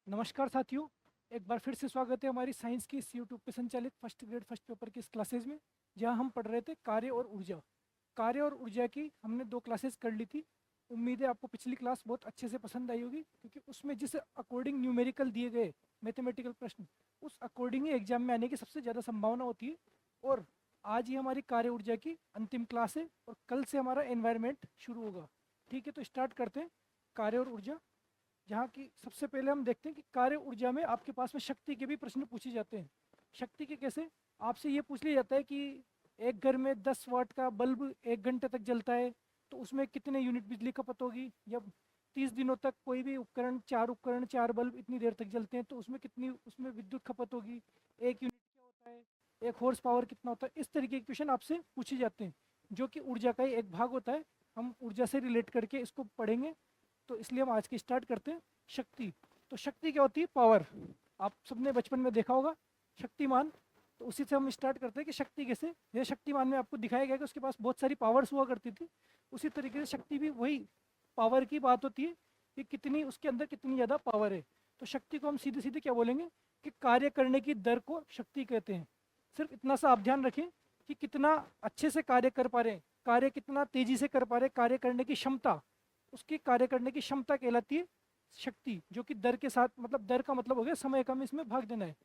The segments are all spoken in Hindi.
नमस्कार साथियों। एक बार फिर से स्वागत है हमारी साइंस की इस यूट्यूब पे संचालित फर्स्ट ग्रेड फर्स्ट पेपर की इस क्लासेज में, जहां हम पढ़ रहे थे कार्य और ऊर्जा। कार्य और ऊर्जा की हमने 2 क्लासेस कर ली थी। उम्मीद है आपको पिछली क्लास बहुत अच्छे से पसंद आई होगी, क्योंकि उसमें जिस अकॉर्डिंग न्यूमेरिकल दिए गए मैथमेटिकल प्रश्न, उस अकॉर्डिंग ही एग्जाम में आने की सबसे ज़्यादा संभावना होती है। और आज ही हमारी कार्य ऊर्जा की अंतिम क्लास है और कल से हमारा एनवायरनमेंट शुरू होगा। ठीक है, तो स्टार्ट करते हैं कार्य और ऊर्जा। जहाँ की सबसे पहले हम देखते हैं कि कार्य ऊर्जा में आपके पास में शक्ति के भी प्रश्न पूछे जाते हैं। शक्ति के कैसे? आपसे ये पूछ लिया जाता है कि एक घर में 10 वाट का बल्ब 1 घंटे तक जलता है, तो उसमें कितने यूनिट बिजली खपत होगी। या 30 दिनों तक कोई भी उपकरण 4 बल्ब इतनी देर तक जलते हैं, तो उसमें कितनी उसमें विद्युत खपत होगी। 1 यूनिट क्या होता है, एक हॉर्स पावर कितना होता है। इस तरीके के क्वेश्चन आपसे पूछे जाते हैं, जो कि ऊर्जा का ही एक भाग होता है। हम ऊर्जा से रिलेट करके इसको पढ़ेंगे, तो इसलिए हम आज की स्टार्ट करते हैं शक्ति। तो शक्ति क्या होती है? पावर। आप सबने बचपन में देखा होगा शक्तिमान। तो उसी से हम स्टार्ट करते हैं कि शक्ति कैसे। ये शक्तिमान में आपको दिखाया गया कि उसके पास बहुत सारी पावर्स हुआ करती थी। उसी तरीके से शक्ति भी वही पावर की बात होती है कि कितनी उसके अंदर कितनी ज़्यादा पावर है। तो शक्ति को हम सीधे सीधे क्या बोलेंगे कि कार्य करने की दर को शक्ति कहते हैं। सिर्फ इतना सा आप ध्यान रखें कि कितना अच्छे से कार्य कर पा रहे हैं, कार्य कितना तेजी से कर पा रहे हैं, कार्य करने की क्षमता, उसकी कार्य करने की क्षमता कहलाती है शक्ति। जो कि दर के साथ, मतलब दर का मतलब हो गया समय का हमें इसमें भाग देना है।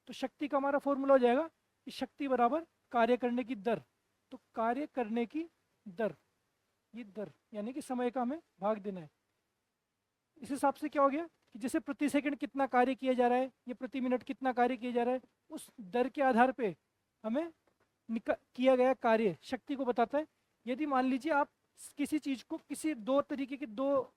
तो शक्ति का हमारा फॉर्मूला हो जाएगा कि शक्ति बराबर कार्य करने की दर। तो कार्य करने की दर, ये दर यानी कि समय का हमें भाग देना है। इस हिसाब से क्या हो गया कि जैसे प्रति सेकंड कितना कार्य किया जा रहा है या प्रति मिनट कितना कार्य किया जा रहा है, उस दर के आधार पे हमें किया गया कार्य शक्ति को बताता है। यदि मान लीजिए आप किसी चीज को, किसी दो तरीके के दो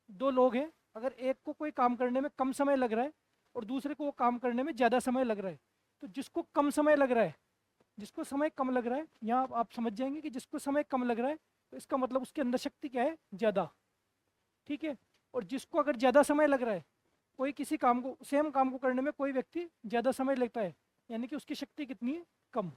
दो लोग हैं, अगर एक को कोई काम करने में कम समय लग रहा है और दूसरे को वो काम करने में ज़्यादा समय लग रहा है, तो जिसको कम समय लग रहा है, जिसको समय कम लग रहा है, यहाँ आप समझ जाएंगे कि जिसको समय कम लग रहा है, तो इसका मतलब उसके अंदर शक्ति क्या है? ज़्यादा। ठीक है। और जिसको अगर ज़्यादा समय लग रहा है, कोई किसी काम को, सेम काम को करने में कोई व्यक्ति ज़्यादा समय लगता है, यानी कि उसकी शक्ति कितनी है? कम।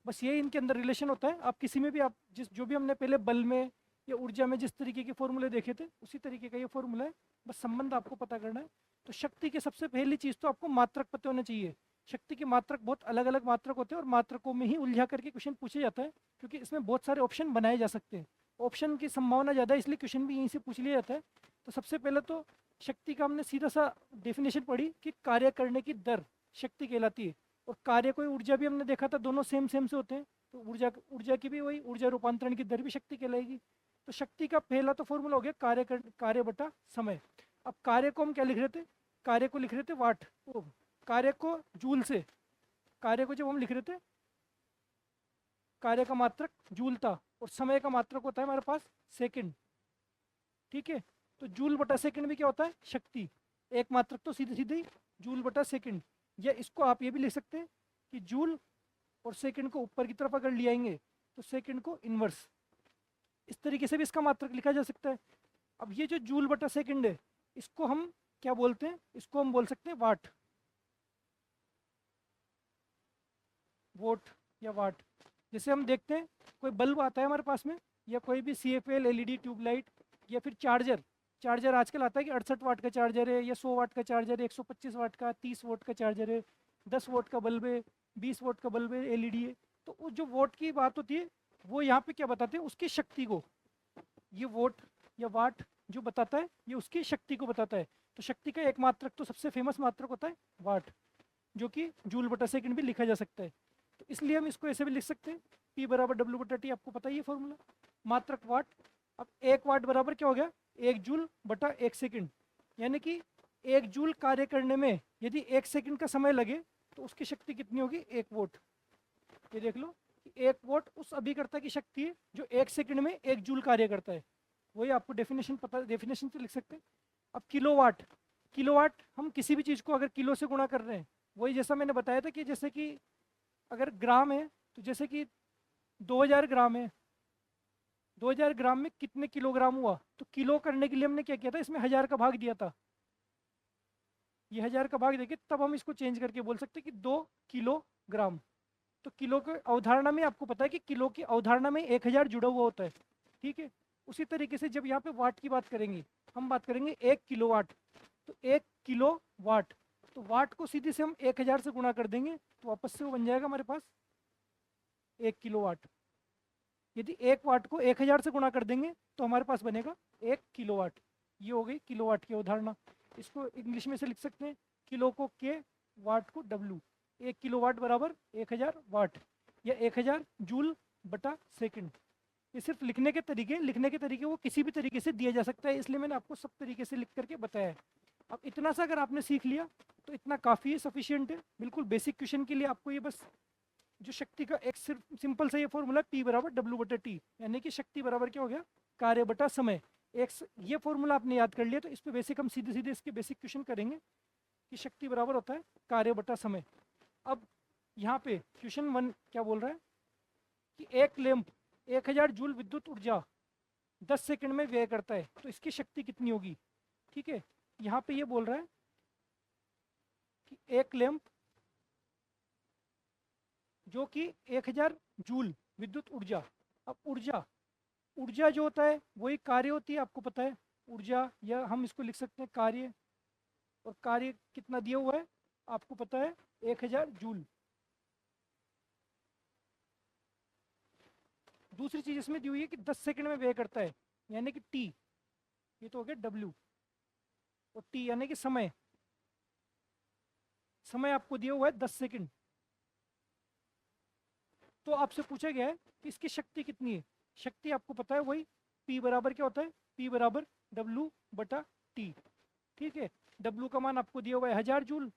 बस ये इनके अंदर रिलेशन होता है। आप किसी में भी, आप जिस जो भी हमने पहले बल में या ऊर्जा में जिस तरीके के फॉर्मूले देखे थे, उसी तरीके का ये फॉर्मूला है। बस संबंध आपको पता करना है। तो शक्ति की सबसे पहली चीज़ तो आपको मात्रक पता होना चाहिए। शक्ति के मात्रक बहुत अलग अलग मात्रक होते हैं और मात्रकों में ही उलझा करके क्वेश्चन पूछे जाता है, क्योंकि इसमें बहुत सारे ऑप्शन बनाए जा सकते हैं। ऑप्शन की संभावना ज़्यादा है, इसलिए क्वेश्चन भी यहीं से पूछ लिया जाता है। तो सबसे पहले तो शक्ति का हमने सीधा सा डेफिनेशन पढ़ी कि कार्य करने की दर शक्ति कहलाती है। और कार्य कोई ऊर्जा भी हमने देखा था, दोनों सेम सेम से होते हैं। तो ऊर्जा ऊर्जा की भी वही ऊर्जा रूपांतरण की दर भी शक्ति कहलाएगी। तो शक्ति का पहला तो फॉर्मूला हो गया कार्य बटा समय। अब कार्य को हम क्या लिख रहे थे? कार्य को लिख रहे थे वाट। कार्य को जूल से, कार्य को जब हम लिख रहे थे, कार्य का मात्रक जूल था और समय का मात्रक होता है हमारे पास सेकंड। ठीक है। तो जूल बटा सेकंड भी क्या होता है? शक्ति। एक मात्रक तो सीधे सीधे ही जूल बटा सेकंड। या इसको आप ये भी लिख सकते हैं कि जूल और सेकंड को ऊपर की तरफ अगर ले आएंगे तो सेकंड को इनवर्स, इस तरीके से भी इसका मात्रक लिखा जा सकता है। अब ये जो जूल बटा सेकंड है, इसको हम क्या बोलते हैं? इसको हम बोल सकते हैं वाट, वोट या वाट। जैसे हम देखते हैं कोई बल्ब आता है हमारे पास में, या कोई भी CFL LED ट्यूबलाइट, या फिर चार्जर। चार्जर आजकल आता है कि 68 वाट का चार्जर है, या 100 वाट का चार्जर है, 125 वाट का, 30 वाट का चार्जर है, 10 वाट का बल्ब है, 20 वाट का बल्ब है, LED है। तो उस जो वोट की बात होती है, वो यहाँ पे क्या बताते हैं? उसकी शक्ति को। ये वोट या वाट जो बताता है, ये उसकी शक्ति को बताता है। तो शक्ति का एक मात्रक तो सबसे फेमस मात्रक होता है वाट, जो कि जूल बटा सेकंड भी लिखा जा सकता है। तो इसलिए हम इसको ऐसे भी लिख सकते हैं, P बराबर W बटा T। आपको पता ही है फॉर्मूला, मात्रक वाट। अब 1 वाट बराबर क्या हो गया? 1 जूल बटा 1 सेकंड। यानी कि 1 जूल कार्य करने में यदि 1 सेकंड का समय लगे, तो उसकी शक्ति कितनी होगी? 1 वोट। ये देख लो कि 1 वोट उस अभिकर्ता की शक्ति है जो 1 सेकंड में 1 जूल कार्य करता है। वही आपको डेफिनेशन पता, डेफिनेशन से लिख सकते हैं। अब किलोवाट, किलोवाट हम किसी भी चीज़ को अगर किलो से गुणा कर रहे हैं, वही जैसा मैंने बताया था कि जैसे कि अगर ग्राम है, तो जैसे कि 2000 ग्राम है, 2000 ग्राम में कितने किलोग्राम हुआ? तो किलो करने के लिए हमने क्या किया था? इसमें 1000 का भाग दिया था। ये 1000 का भाग देके तब हम इसको चेंज करके बोल सकते हैं कि 2 किलोग्राम। तो किलो के अवधारणा में आपको पता है कि किलो की अवधारणा में 1000 जुड़ा हुआ होता है। ठीक है। उसी तरीके से जब यहाँ पे वाट की बात करेंगे, हम बात करेंगे 1 किलोवाट। तो 1 किलो वाट, तो वाट को सीधे से हम 1000 से गुणा कर देंगे तो वापस से वो बन जाएगा हमारे पास 1 किलोवाट। यदि 1 वाट को 1000 से गुणा कर देंगे तो हमारे पास बनेगा 1 किलोवाट। ये हो गई किलोवाट की अवधारणा। इसको इंग्लिश में से लिख सकते हैं, किलो को के, वाट को डब्लू। 1 किलोवाट बराबर 1000 वाट या 1000 जूल बटा सेकंड। ये सिर्फ लिखने के तरीके वो किसी भी तरीके से दिया जा सकता है, इसलिए मैंने आपको सब तरीके से लिख करके बताया है। अब इतना सा अगर आपने सीख लिया तो इतना काफ़ी है, सफिशियंट है। बिल्कुल बेसिक क्वेश्चन के लिए आपको ये बस जो शक्ति का एक सिर्फ सिंपल सा ये फॉर्मूला P बराबर डब्ल्यू बटा टी, यानी कि शक्ति बराबर क्या हो गया, कार्य बटा समय। ये फॉर्मूला आपने याद कर लिया तो इस पे बेसिक हम सीधे सीधे इसके बेसिक क्वेश्चन करेंगे कि शक्ति बराबर होता है कार्य बटा समय। अब यहाँ पे क्वेश्चन 1 क्या बोल रहा है कि एक लैंप 1000 जूल विद्युत ऊर्जा 10 सेकंड में व्यय करता है, तो इसकी शक्ति कितनी होगी। ठीक है, यहाँ पे ये बोल रहा है कि एक लैंप जो कि 1000 जूल विद्युत ऊर्जा। अब ऊर्जा जो होता है वही कार्य होती है, आपको पता है ऊर्जा, या हम इसको लिख सकते हैं कार्य। और कार्य कितना दिया हुआ है आपको पता है 1000 जूल। दूसरी चीज इसमें दी हुई है कि 10 सेकंड में व्यय करता है, यानी कि टी, ये तो हो गया डब्ल्यू। और टी यानी कि समय आपको दिया हुआ है 10 सेकंड। तो आपसे पूछा गया है कि इसकी शक्ति कितनी है। शक्ति आपको पता है वही P बराबर क्या होता है, P बराबर W बटा T। ठीक है, W का मान आपको दिया हुआ है 1000 जूल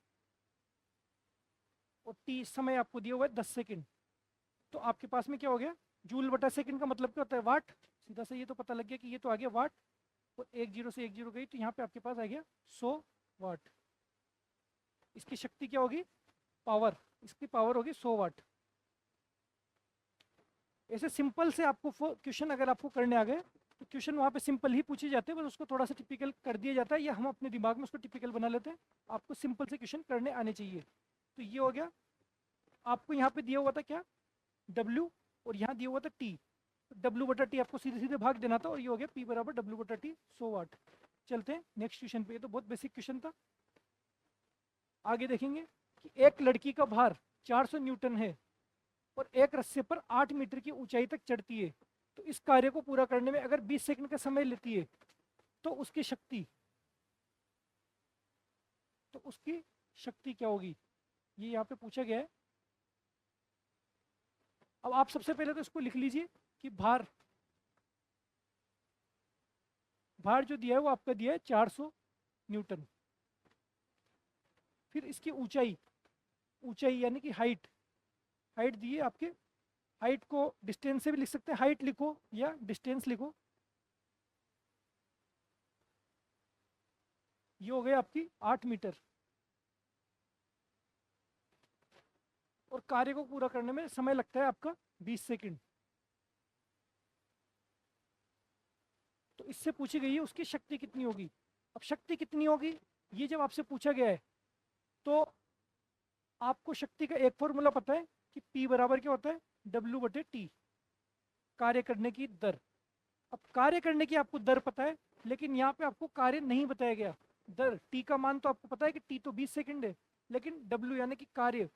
और T समय आपको दिया हुआ है 10 सेकंड। तो आपके पास में क्या हो गया, जूल बटा सेकंड का मतलब क्या होता है, वाट। सीधा से ये तो पता लग गया कि ये तो आ गया वाट, और 10 से 10 गई तो यहाँ पे आपके पास आ गया 100 वाट। इसकी शक्ति क्या होगी, पावर, इसकी पावर होगी 100 वाट। ऐसे सिंपल से आपको क्वेश्चन अगर आपको करने आ गए तो क्वेश्चन वहाँ पे सिंपल ही पूछे जाते हैं, बस उसको थोड़ा सा टिपिकल कर दिया जाता है, या हम अपने दिमाग में उसको टिपिकल बना लेते हैं। आपको सिंपल से क्वेश्चन करने आने चाहिए। तो ये हो गया, आपको यहाँ पे दिया हुआ था क्या, W, और यहाँ दिया हुआ था T। W बटा टी आपको सीधे सीधे भाग देना था, और ये हो गया P बराबर W बटा टी 100 वाट। चलते हैं नेक्स्ट क्वेश्चन पे। ये तो बहुत बेसिक क्वेश्चन था। आगे देखेंगे कि एक लड़की का भार 400 न्यूटन है और एक रस्से पर 8 मीटर की ऊंचाई तक चढ़ती है, तो इस कार्य को पूरा करने में अगर 20 सेकंड का समय लेती है तो उसकी शक्ति क्या होगी, ये यहाँ पे पूछा गया है। अब आप सबसे पहले तो इसको लिख लीजिए कि भार जो दिया है वो आपका दिया है 400 न्यूटन। फिर इसकी ऊंचाई यानी कि हाइट दी है आपके। हाइट को डिस्टेंस से भी लिख सकते हैं, हाइट लिखो या डिस्टेंस लिखो। ये हो गई आपकी 8 मीटर। और कार्य को पूरा करने में समय लगता है आपका 20 सेकंड। तो इससे पूछी गई है उसकी शक्ति कितनी होगी। अब शक्ति कितनी होगी ये जब आपसे पूछा गया है तो आपको शक्ति का एक फॉर्मूला पता है कि P बराबर क्या होता है, W बटे टी, कार्य करने की दर। अब कार्य करने की आपको दर पता है, लेकिन यहाँ पे आपको कार्य नहीं बताया गया। दर T का मान तो आपको पता है कि T तो 20 सेकंड है, लेकिन W यानी कि कार्य,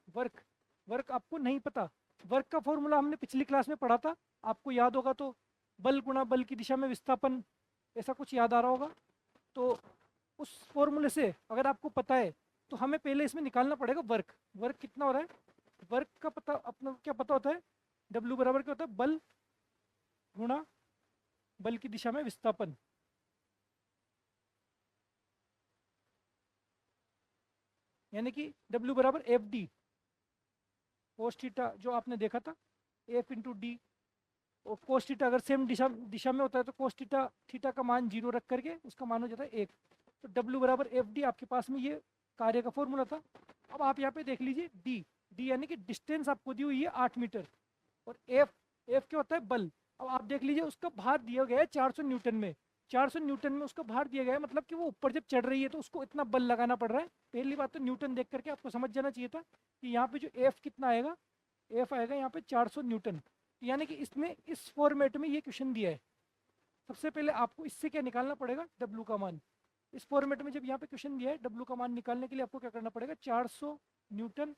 वर्क आपको नहीं पता। वर्क का फॉर्मूला हमने पिछली क्लास में पढ़ा था, आपको याद होगा तो बल गुणा बल की दिशा में विस्थापन, ऐसा कुछ याद आ रहा होगा। तो उस फॉर्मूले से अगर आपको पता है तो हमें पहले इसमें निकालना पड़ेगा वर्क कितना हो रहा है। वर्क का पता अपना क्या पता होता है, W बराबर क्या होता है, बल गुणा बल की दिशा में विस्थापन। यानी कि W बराबर एफ डी कोस थीटा, जो आपने देखा था एफ इंटू डी। और कोस थीटा अगर सेम दिशा में होता है तो कोस थीटा का मान 0 रख करके उसका मान हो जाता है 1। तो W बराबर एफ डी आपके पास में ये कार्य का फॉर्मूला था। अब आप यहाँ पे देख लीजिए डी यानी कि डिस्टेंस आपको दी हुई है 8 मीटर, और एफ क्या होता है, बल। अब आप देख लीजिए उसका भार दिया गया है 400 न्यूटन में। 400 न्यूटन में उसका भार दिया गया है, मतलब कि वो ऊपर जब चढ़ रही है तो उसको इतना बल लगाना पड़ रहा है। पहली बात तो न्यूटन देख करके आपको समझ जाना चाहिए था कि यहाँ पे जो एफ कितना आएगा, एफ आएगा यहाँ पे 400 न्यूटन। यानी कि इसमें इस फॉर्मेट में ये क्वेश्चन दिया है। सबसे पहले आपको इससे क्या निकालना पड़ेगा, डब्ल्यू का मान। इस फॉर्मेट में जब यहाँ पे क्वेश्चन दिया है डब्ल्यू का मान निकालने के लिए आपको क्या करना पड़ेगा, 400 न्यूटन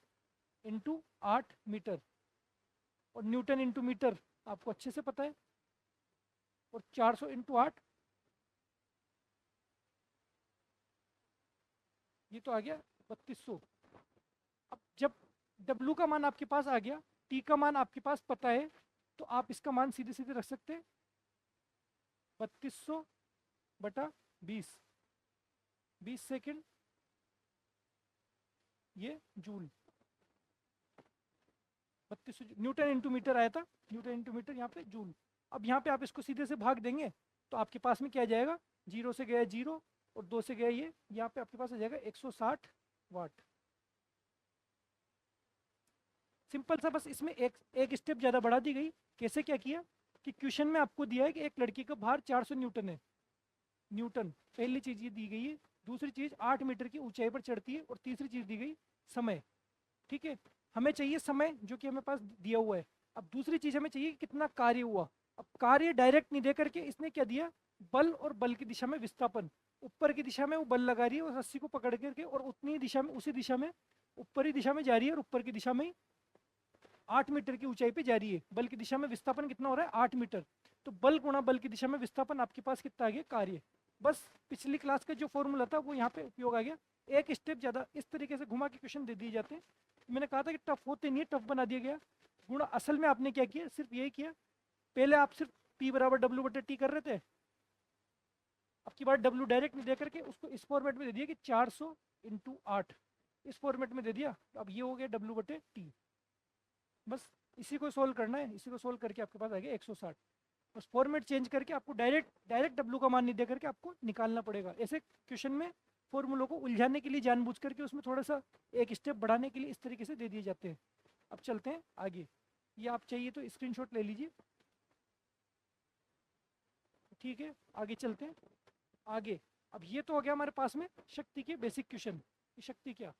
इंटू 8 मीटर, और न्यूटन इंटू मीटर आपको अच्छे से पता है, और 400 इंटू 8 ये तो आ गया 3200। अब जब W का मान आपके पास आ गया, T का मान आपके पास पता है, तो आप इसका मान सीधे सीधे रख सकते हैं 3200 बटा 20 सेकेंड, ये जूल। 3200 न्यूटन इंटू मीटर आया था, न्यूटन इंटू मीटर यहाँ पे जूल। अब यहाँ पे आप इसको सीधे से भाग देंगे तो आपके पास में क्या आ जाएगा, 0 से गया 0 और 2 से गया ये, यहाँ पे आपके पास आ जाएगा 160 वाट। सिंपल सा, बस इसमें एक स्टेप ज़्यादा बढ़ा दी गई। कैसे क्या किया कि क्वेश्चन में आपको दिया है कि एक लड़की का भार 400 न्यूटन है, न्यूटन पहली चीज़ ये दी गई है। दूसरी चीज़ 8 मीटर की ऊंचाई पर चढ़ती है, और तीसरी चीज़ दी गई समय। ठीक है, हमें चाहिए समय जो कि हमें पास दिया हुआ है। अब दूसरी चीज़ हमें चाहिए कि कितना कार्य हुआ। अब कार्य डायरेक्ट नहीं दे करके इसने क्या दिया, बल और बल की दिशा में विस्थापन। ऊपर की दिशा में वो बल लगा रही है उस रस्सी को पकड़ करके, और उतनी दिशा में, उसी दिशा में, ऊपरी दिशा में जा रही है, और ऊपर की दिशा में 8 मीटर की ऊंचाई पे जा रही है। बल की दिशा में विस्थापन कितना हो रहा है, 8 मीटर। तो बल गुणा बल की दिशा में विस्थापन आपके पास कितना आ गया, कार्य। बस पिछली क्लास का जो फॉर्मूला था वो यहाँ पे उपयोग आ गया। एक स्टेप ज़्यादा इस तरीके से घुमा के क्वेश्चन दे दिए जाते हैं। मैंने कहा था कि टफ होते नहीं है, टफ बना दिया गया। गुणा असल में आपने क्या किया, सिर्फ यही किया। पहले आप सिर्फ P बराबर W बटे T कर रहे थे, अब की बार W डायरेक्ट नहीं दे करके उसको इस फॉर्मेट में दे दिया कि 400 इंटू 8, इस फॉर्मेट में दे दिया। अब ये हो गया W बटे T। बस इसी को सोल्व करना है, इसी को सोल्व करके आपके पास आ गया 160। बस फॉर्मेट चेंज करके आपको डायरेक्ट W का मान नहीं दे करके आपको निकालना पड़ेगा। ऐसे क्वेश्चन में फॉर्मूलों को उलझाने के लिए जानबूझ करके उसमें थोड़ा सा एक स्टेप बढ़ाने के लिए इस तरीके से दे दिए जाते हैं। अब चलते हैं आगे, ये आप चाहिए तो स्क्रीनशॉट ले लीजिए। ठीक है, आगे चलते हैं। आगे अब ये तो हो गया हमारे पास में शक्ति के बेसिक क्वेश्चन, शक्ति क्या।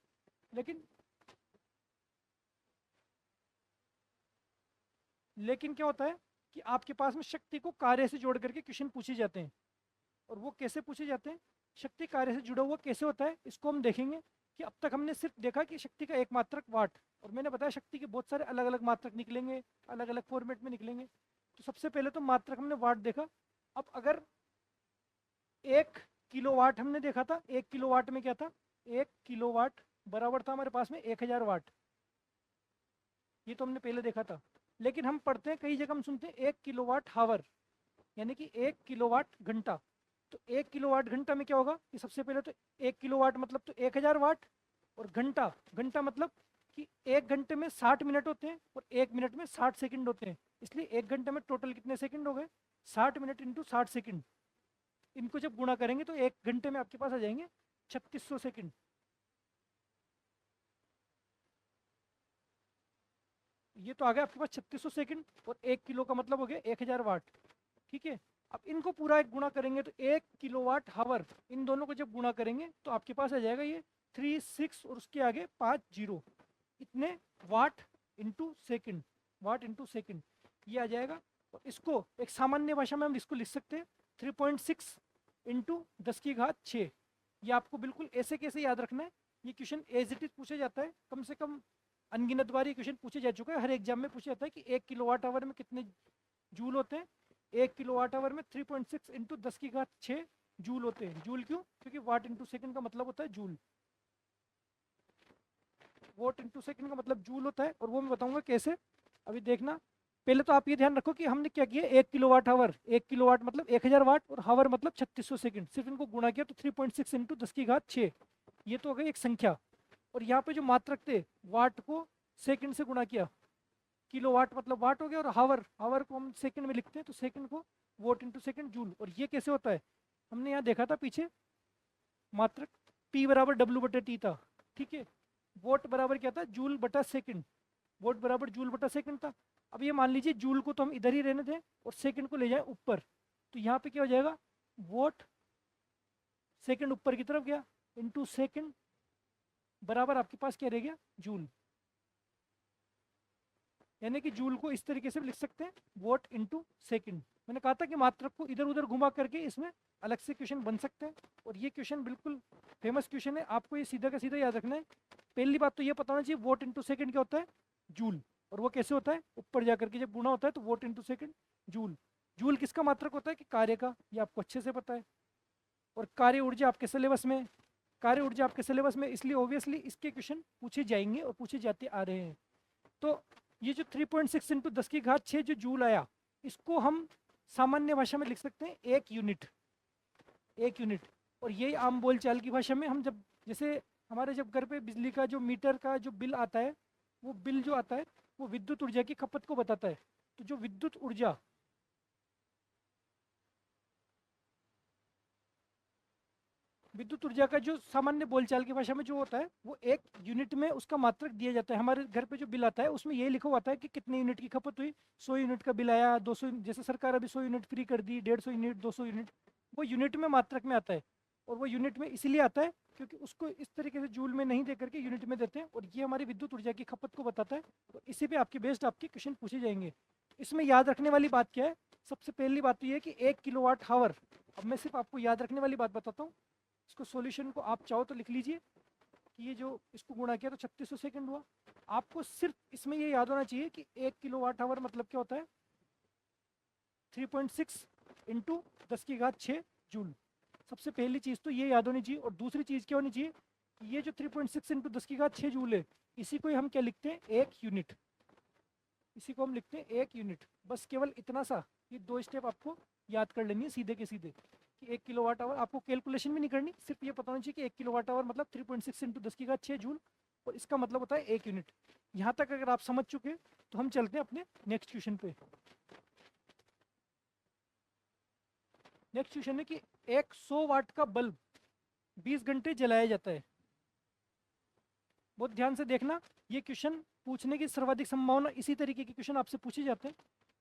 लेकिन क्या होता है कि आपके पास में शक्ति को कार्य से जोड़ करके क्वेश्चन पूछे जाते हैं। और वो कैसे पूछे जाते हैं, शक्ति कार्य से जुड़ा हुआ कैसे होता है, इसको हम देखेंगे। कि अब तक हमने सिर्फ देखा कि शक्ति का एक मात्रक वाट, और मैंने बताया शक्ति के बहुत सारे अलग अलग मात्रक निकलेंगे, अलग अलग फॉर्मेट में निकलेंगे। तो सबसे पहले तो मात्रक हमने वाट देखा। अब अगर 1 किलोवाट हमने देखा था, 1 किलोवाट में क्या था, 1 किलोवाट बराबर था हमारे पास में 1000 वाट। ये तो हमने पहले देखा था। लेकिन हम पढ़ते हैं कई जगह हम सुनते हैं 1 किलोवाट हावर, यानी कि 1 किलोवाट घंटा। तो 1 किलोवाट घंटा में क्या होगा कि सबसे पहले तो 1 किलोवाट मतलब तो 1000 वाट, और घंटा, घंटा मतलब कि 1 घंटे में 60 मिनट होते हैं, और 1 मिनट में 60 सेकंड होते हैं। इसलिए 1 घंटे में टोटल कितने सेकंड हो गए, 60 मिनट इंटू 60 सेकंड। इनको जब गुणा करेंगे तो 1 घंटे में आपके पास आ जाएंगे 3600 सेकंड। ये तो आ गया आपके पास 3600 सेकंड, और 1 किलो का मतलब हो गया 1000 वाट। ठीक है, अब इनको पूरा एक गुणा करेंगे तो 1 किलोवाट हावर, इन दोनों को जब गुणा करेंगे तो आपके पास आ जाएगा ये 36 और उसके आगे 50, इतने वाट इंटू सेकेंड, वाट इंटू सेकेंड ये आ जाएगा। और इसको एक सामान्य भाषा में हम इसको लिख सकते हैं 3.6 इंटू 10⁶। ये आपको बिल्कुल ऐसे कैसे याद रखना है, ये क्वेश्चन एज इट इज पूछा जाता है। कम से कम अनगिनत बार ये क्वेश्चन पूछे जा चुका है, हर एग्जाम में पूछा जाता है कि 1 किलोवाट आवर में कितने जूल होते हैं। 1 किलोवाट आवर में 3.6 इंटू 10⁶ जूल होते हैं। जूल क्यों, क्योंकि वाट इंटू सेकंड का मतलब होता है जूल, वाट इंटू सेकंड का मतलब जूल होता है। और वो मैं बताऊंगा कैसे, अभी देखना। पहले तो आप ये ध्यान रखो कि हमने क्या किया, 1 किलोवाट आवर, 1 किलोवाट मतलब 1000 वाट, और हावर मतलब 3600 सेकंड। सिर्फ इनको गुणा किया तो 3.6 इंटू 10⁶, ये तो हो गई एक संख्या। और यहाँ पे जो मात्रक थे, वाट को सेकंड से गुणा किया, किलोवाट मतलब वाट हो गया, और हावर, हावर को हम सेकंड में लिखते हैं तो सेकंड को वोट इंटू सेकंड जूल। और ये कैसे होता है, हमने यहाँ देखा था पीछे मात्रक P बराबर W बटे T था। ठीक है, वोट बराबर क्या था, जूल बटा सेकंड, वोट बराबर जूल बटा सेकंड था। अब ये मान लीजिए जूल को तो हम इधर ही रहने दें और सेकंड को ले जाएं ऊपर, तो यहाँ पे क्या हो जाएगा, वोट सेकंड ऊपर की तरफ गया इंटू सेकंड बराबर आपके पास क्या रह गया, जूल। यानी कि जूल को इस तरीके से लिख सकते हैं, वोट इंटू सेकंड। मैंने कहा था कि मात्रक को इधर उधर घुमा करके इसमें अलग से क्वेश्चन बन सकते हैं, और ये क्वेश्चन बिल्कुल फेमस क्वेश्चन है, आपको ये सीधा का सीधा याद रखना है। पहली बात तो ये पता होना चाहिए वोट इंटू सेकंड क्या होता है, जूल। और वो कैसे होता है, ऊपर जाकर के जब गुणा होता है तो vote into second joule. Joule किसका मात्रक होता है, कि कार्य का, ये आपको अच्छे से पता है। और कार्य ऊर्जा आपके सिलेबस में, कार्य ऊर्जा आपके सिलेबस में, इसलिए ऑब्वियसली इसके क्वेश्चन पूछे जाएंगे और पूछे जाते आ रहे हैं। तो ये जो 3.6 इंटू 10 की घात 6 जो जूल आया, इसको हम सामान्य भाषा में लिख सकते हैं 1 यूनिट, 1 यूनिट। और यही आम बोलचाल की भाषा में हम जब, जैसे हमारे जब घर पे बिजली का जो मीटर का जो बिल आता है, वो बिल जो आता है वो विद्युत ऊर्जा की खपत को बताता है। तो जो विद्युत ऊर्जा, विद्युत ऊर्जा का जो सामान्य बोलचाल की भाषा में जो होता है वो 1 यूनिट में उसका मात्रक दिया जाता है। हमारे घर पे जो बिल आता है उसमें यही लिखा हुआ आता है कि कितने यूनिट की खपत हुई। 100 यूनिट का बिल आया, 200, जैसे सरकार अभी 100 यूनिट फ्री कर दी, 150 यूनिट, 200 यूनिट, वो यूनिट में मात्रक में आता है। और वो यूनिट में इसीलिए आता है क्योंकि उसको इस तरीके से जूल में नहीं दे करके यूनिट में देते हैं, और ये हमारी विद्युत ऊर्जा की खपत को बताता है। तो इसी पे आपके बेस्ड आपके क्वेश्चन पूछे जाएंगे। इसमें याद रखने वाली बात क्या है, सबसे पहली बात तो ये है कि 1 किलोवाट हावर, अब मैं सिर्फ आपको याद रखने वाली बात बताता हूँ। इसको सॉल्यूशन को आप चाहो तो लिख लीजिए कि ये जो इसको गुणा किया तो 3600 सेकंड हुआ। आपको सिर्फ इसमें ये याद होना चाहिए कि 1 किलोवाट आवर मतलब क्या होता है, 3.6 इंटू 10 की घात 6 जूल। सबसे पहली चीज़ तो ये याद होनी चाहिए। और दूसरी चीज़ क्या होनी चाहिए, ये जो 3.6 इंटू 10 की घात 6 जूल है, इसी को हम क्या लिखते हैं, 1 यूनिट। इसी को हम लिखते हैं 1 यूनिट। बस केवल इतना सा, ये 2 स्टेप आपको याद कर लेनी है सीधे के सीधे, कि 1 किलोवाट आवर, आपको कैलकुलेशन भी नहीं करनी, सिर्फ ये पता होना चाहिए कि 1 किलोवाट आवर मतलब 3.6 इंटू 10 की घात 6 जूल, और इसका मतलब होता है 1 यूनिट। यहाँ तक अगर आप समझ चुके तो हम चलते हैं अपने नेक्स्ट क्वेश्चन पे। नेक्स्ट क्वेश्चन है कि एक 100 वाट का बल्ब 20 घंटे जलाया जाता है। बहुत ध्यान से देखना, ये क्वेश्चन पूछने की सर्वाधिक संभावना, इसी तरीके के क्वेश्चन आपसे पूछे जाते हैं।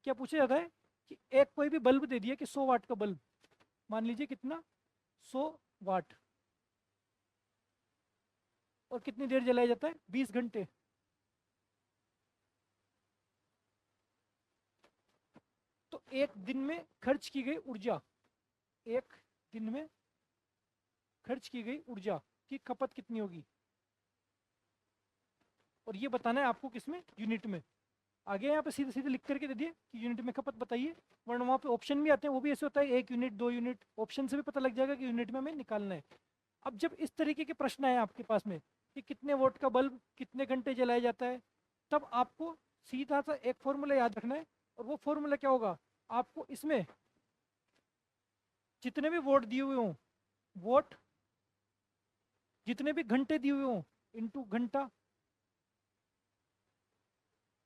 क्या पूछा जाता है कि एक कोई भी बल्ब दे दिया कि 100 वाट का बल्ब, मान लीजिए कितना, 100 वाट, और कितनी देर जलाया जाता है, 20 घंटे। तो एक दिन में खर्च की गई ऊर्जा, एक दिन में खर्च की गई ऊर्जा की खपत कितनी होगी, और ये बताना है आपको किसमें, यूनिट में। आगे यहाँ पे सीधे सीधे लिख करके दे दिए कि यूनिट में खपत बताइए, वरना वहाँ पे ऑप्शन भी आते हैं, वो भी ऐसे होता है 1 यूनिट, 2 यूनिट, ऑप्शन से भी पता लग जाएगा कि यूनिट में हमें निकालना है। अब जब इस तरीके के प्रश्न आए आपके पास में कि कितने वोट का बल्ब कितने घंटे जलाया जाता है, तब आपको सीधा सा एक फॉर्मूला याद रखना है। और वो फॉर्मूला क्या होगा, आपको इसमें जितने भी वोट दिए हुए हों, वोट जितने भी घंटे दिए हुए हों इंटू घंटा,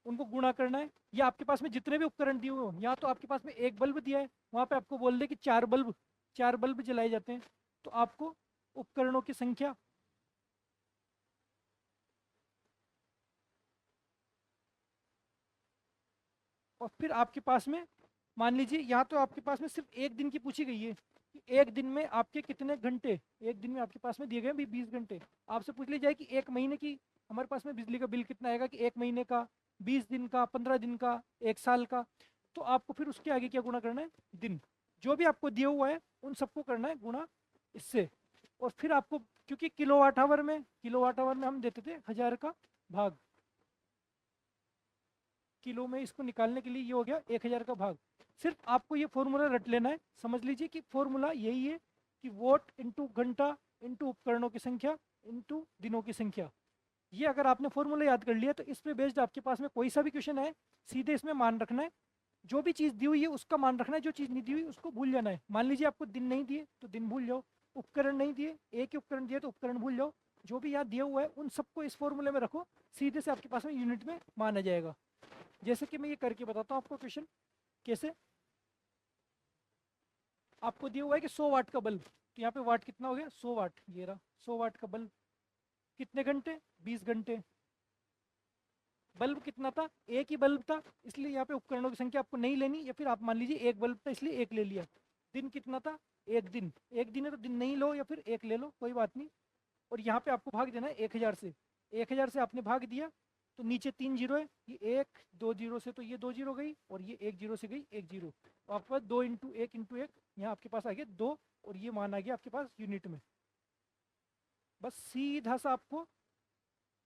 उनको गुणा करना है। या आपके पास में जितने भी उपकरण दिए हुए हों, या तो आपके पास में एक बल्ब दिया है, वहाँ पे आपको बोल दे कि 4 बल्ब जलाए जाते हैं, तो आपको उपकरणों की संख्या, और फिर आपके पास में मान लीजिए यहाँ तो आपके पास में सिर्फ एक दिन की पूछी गई है कि एक दिन में आपके कितने घंटे, एक दिन में आपके पास में दिए गए भी 20 घंटे। आपसे पूछ ली जाए कि एक महीने की हमारे पास में बिजली का बिल कितना आएगा, कि 1 महीने का, 20 दिन का, 15 दिन का, 1 साल का, तो आपको फिर उसके आगे क्या गुणा करना है, दिन। जो भी आपको दिया हुआ है उन सबको करना है गुणा इससे। और फिर आपको, क्योंकि किलोवाट आवर में हम देते थे 1000 का भाग, किलो में इसको निकालने के लिए ये हो गया 1000 का भाग। सिर्फ आपको ये फॉर्मूला रट लेना है, समझ लीजिए कि फॉर्मूला यही है कि वोट इंटू घंटा इंटू उपकरणों की संख्या इंटू दिनों की संख्या। ये अगर आपने फॉर्मूला याद कर लिया तो इस पे बेस्ड आपके पास में कोई सा भी क्वेश्चन है, सीधे इसमें मान रखना है। जो भी चीज़ दी हुई है उसका मान रखना है, जो चीज़ नहीं दी हुई उसको भूल जाना है। मान लीजिए आपको दिन नहीं दिए तो दिन भूल जाओ, उपकरण नहीं दिए, एक ही उपकरण दिए तो उपकरण भूल जाओ। जो भी याद दिया हुआ है उन सबको इस फॉर्मूले में रखो, सीधे से आपके पास में यूनिट में मान आ जाएगा। जैसे कि मैं ये करके बताता हूँ आपको क्वेश्चन कैसे। आपको दिया हुआ है कि 100 वाट का बल्ब, तो यहाँ पे वाट कितना हो गया, 100 वाट, ये रहा 100 वाट का बल्ब, कितने घंटे, 20 घंटे। बल्ब कितना था, एक ही बल्ब था, इसलिए यहाँ पे उपकरणों की संख्या आपको नहीं लेनी, या फिर आप मान लीजिए एक बल्ब था इसलिए एक ले लिया। दिन कितना था, एक दिन, एक दिन है तो दिन नहीं लो या फिर एक ले लो, कोई बात नहीं। और यहाँ पे आपको भाग देना है 1000 से, 1000 से आपने भाग दिया तो नीचे 3 जीरो है, ये 1 2 जीरो से तो ये 2 जीरो गई और ये 1 जीरो से गई 1 जीरो, तो आपके पास 2 इंटू एक यहाँ आपके पास आ गया 2 और ये मान आ गया आपके पास यूनिट में। बस सीधा सा आपको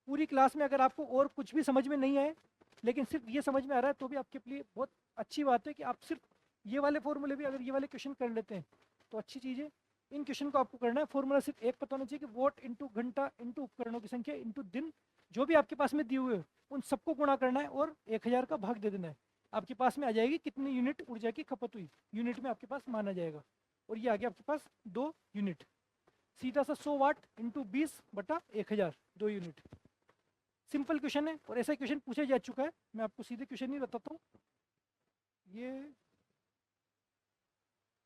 पूरी क्लास में अगर आपको और कुछ भी समझ में नहीं आए लेकिन सिर्फ ये समझ में आ रहा है तो भी आपके लिए बहुत अच्छी बात है कि आप सिर्फ ये वाले फॉर्मूले भी अगर ये वाले क्वेश्चन कर लेते हैं तो अच्छी चीज़ है। इन क्वेश्चन को आपको करना है, फॉर्मूला सिर्फ एक पता होना चाहिए कि वोट इंटू घंटा इंटू उपकरणों की संख्या इंटू दिन, जो भी आपके पास में दिए हुए उन सबको गुणा करना है और 1000 का भाग दे देना है। आपके पास में आ जाएगी कितनी यूनिट ऊर्जा की खपत हुई, यूनिट में आपके पास माना जाएगा और ये आ गया आपके पास 2 यूनिट। सीधा सा 100 वाट इंटू 20/1000 2 यूनिट। सिंपल क्वेश्चन है और ऐसा क्वेश्चन पूछा जा चुका है, मैं आपको सीधे क्वेश्चन नहीं बताता हूँ।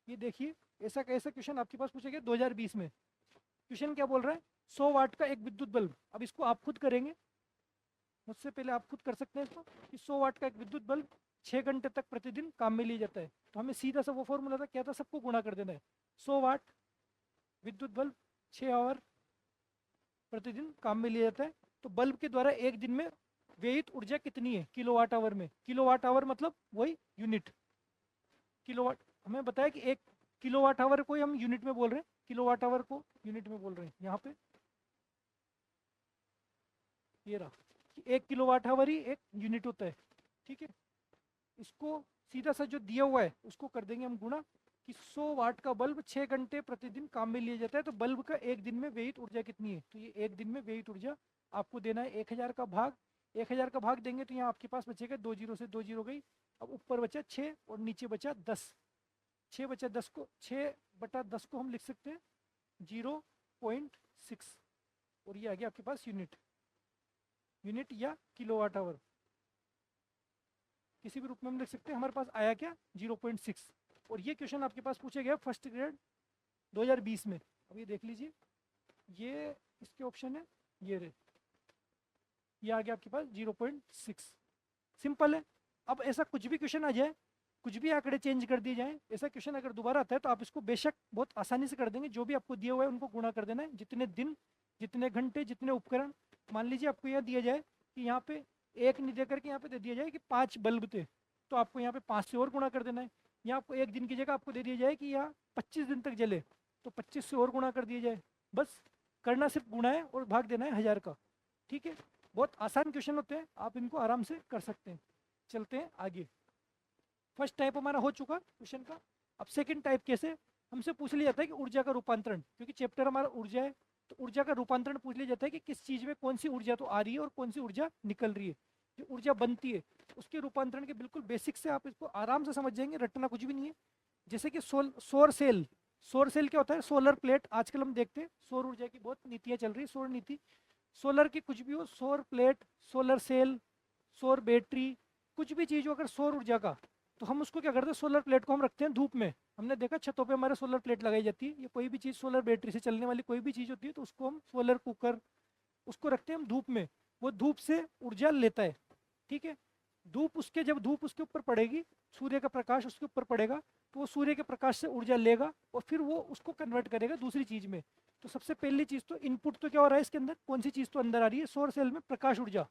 ये देखिए ऐसा कैसा क्वेश्चन आपके पास पूछा गया 2020 में। क्वेश्चन क्या बोल रहा है, 100 वाट का एक विद्युत बल्ब, अब इसको आप खुद करेंगे, मुझसे पहले आप खुद कर सकते हैं इसको, कि 100 वाट का एक विद्युत बल्ब 6 घंटे तक प्रतिदिन काम में लिया जाता है। तो हमें सीधा सा वो फॉर्मूला था, क्या था, सबको गुणा कर देना है। 100 वाट विद्युत बल्ब 6 आवर प्रतिदिन काम में लिया जाता है, तो बल्ब के द्वारा एक दिन में व्ययित ऊर्जा कितनी है किलोवाट आवर में। किलोवाट आवर मतलब वही यूनिट, किलोवाट। हमें बताया कि 1 किलोवाट आवर को हम यूनिट में बोल रहे हैं, किलोवाट आवर को यूनिट में बोल रहे हैं। यहाँ पे ये रहा कि 1 किलोवाट आवर ही एक यूनिट होता है, ठीक है। इसको सीधा सा जो दिया हुआ है उसको कर देंगे हम गुणा, कि 100 वाट का बल्ब 6 घंटे प्रतिदिन काम में लिया जाता है, तो बल्ब का एक दिन में व्ययित ऊर्जा कितनी है, तो ये एक दिन में व्ययित ऊर्जा आपको देना है 1000 का भाग। 1000 का भाग देंगे तो यहाँ आपके पास बचेगा 2 जीरो से 2 जीरो गई, अब ऊपर बचा 6 और नीचे बचा 10। 6 बचा 10 को 6/10 को हम लिख सकते हैं 0.6 और ये आ गया आपके पास यूनिट, यूनिट या किलोवाट आवर, किसी भी रूप में हम लिख सकते हैं। हमारे पास आया क्या 0.6 और ये क्वेश्चन आपके पास पूछा गया फर्स्ट ग्रेड 2020 में। अब ये देख लीजिए, ये इसके ऑप्शन है, ये रहे, ये आ गया आपके पास 0.6। सिंपल है। अब ऐसा कुछ भी क्वेश्चन आ जाए, कुछ भी आंकड़े चेंज कर दिए जाए, ऐसा क्वेश्चन अगर दोबारा आता है तो आप इसको बेशक बहुत आसानी से कर देंगे। जो भी आपको दिया हुआ है उनको गुणा कर देना है, जितने दिन, जितने घंटे, जितने उपकरण। मान लीजिए आपको यह दिया जाए कि यहाँ पे 1 नहीं दे करके यहाँ पे दे दिया जाए कि 5 बल्ब थे, तो आपको यहाँ पे 5 से और गुणा कर देना है। यहाँ आपको 1 दिन की जगह आपको दे दिया जाए कि यहाँ 25 दिन तक जले, तो 25 से और गुणा कर दिया जाए। बस करना सिर्फ गुणा है और भाग देना है 1000 का, ठीक है। बहुत आसान क्वेश्चन होते हैं, आप इनको आराम से कर सकते हैं। चलते हैं आगे। फर्स्ट टाइप हमारा हो चुका क्वेश्चन का। अब सेकंड टाइप कैसे, हमसे पूछ लिया जाता है कि ऊर्जा का रूपांतरण, क्योंकि चैप्टर हमारा ऊर्जा है, तो ऊर्जा का रूपांतरण पूछ लिया जाता है कि किस चीज़ में कौन सी ऊर्जा तो आ रही है और कौन सी ऊर्जा निकल रही है। जो ऊर्जा बनती है उसके रूपांतरण के बिल्कुल बेसिक से आप इसको आराम से समझ जाएंगे, रटना कुछ भी नहीं है। जैसे कि सौर सेल, सौर सेल क्या होता है, सोलर प्लेट। आजकल हम देखते हैं सौर ऊर्जा की बहुत नीतियाँ चल रही है, सौर नीति। सोलर की कुछ भी हो, सौर प्लेट, सोलर सेल, सौर बैटरी, कुछ भी चीज़ हो अगर सौर ऊर्जा का, तो हम उसको क्या करते हैं, सोलर प्लेट को हम रखते हैं धूप में। हमने देखा छतों पे हमारे सोलर प्लेट लगाई जाती है। ये कोई भी चीज़ सोलर बैटरी से चलने वाली कोई भी चीज़ होती है तो उसको हम सोलर कुकर, उसको रखते हैं हम धूप में। वो धूप से ऊर्जा लेता है, ठीक है। धूप उसके, जब धूप उसके ऊपर पड़ेगी, सूर्य का प्रकाश उसके ऊपर पड़ेगा, तो वो सूर्य के प्रकाश से ऊर्जा लेगा और फिर वो उसको कन्वर्ट करेगा दूसरी चीज़ में। तो सबसे पहली चीज़ तो इनपुट तो क्या हो रहा है इसके अंदर, कौन सी चीज़ तो अंदर आ रही है, सौर सेल में प्रकाश ऊर्जा,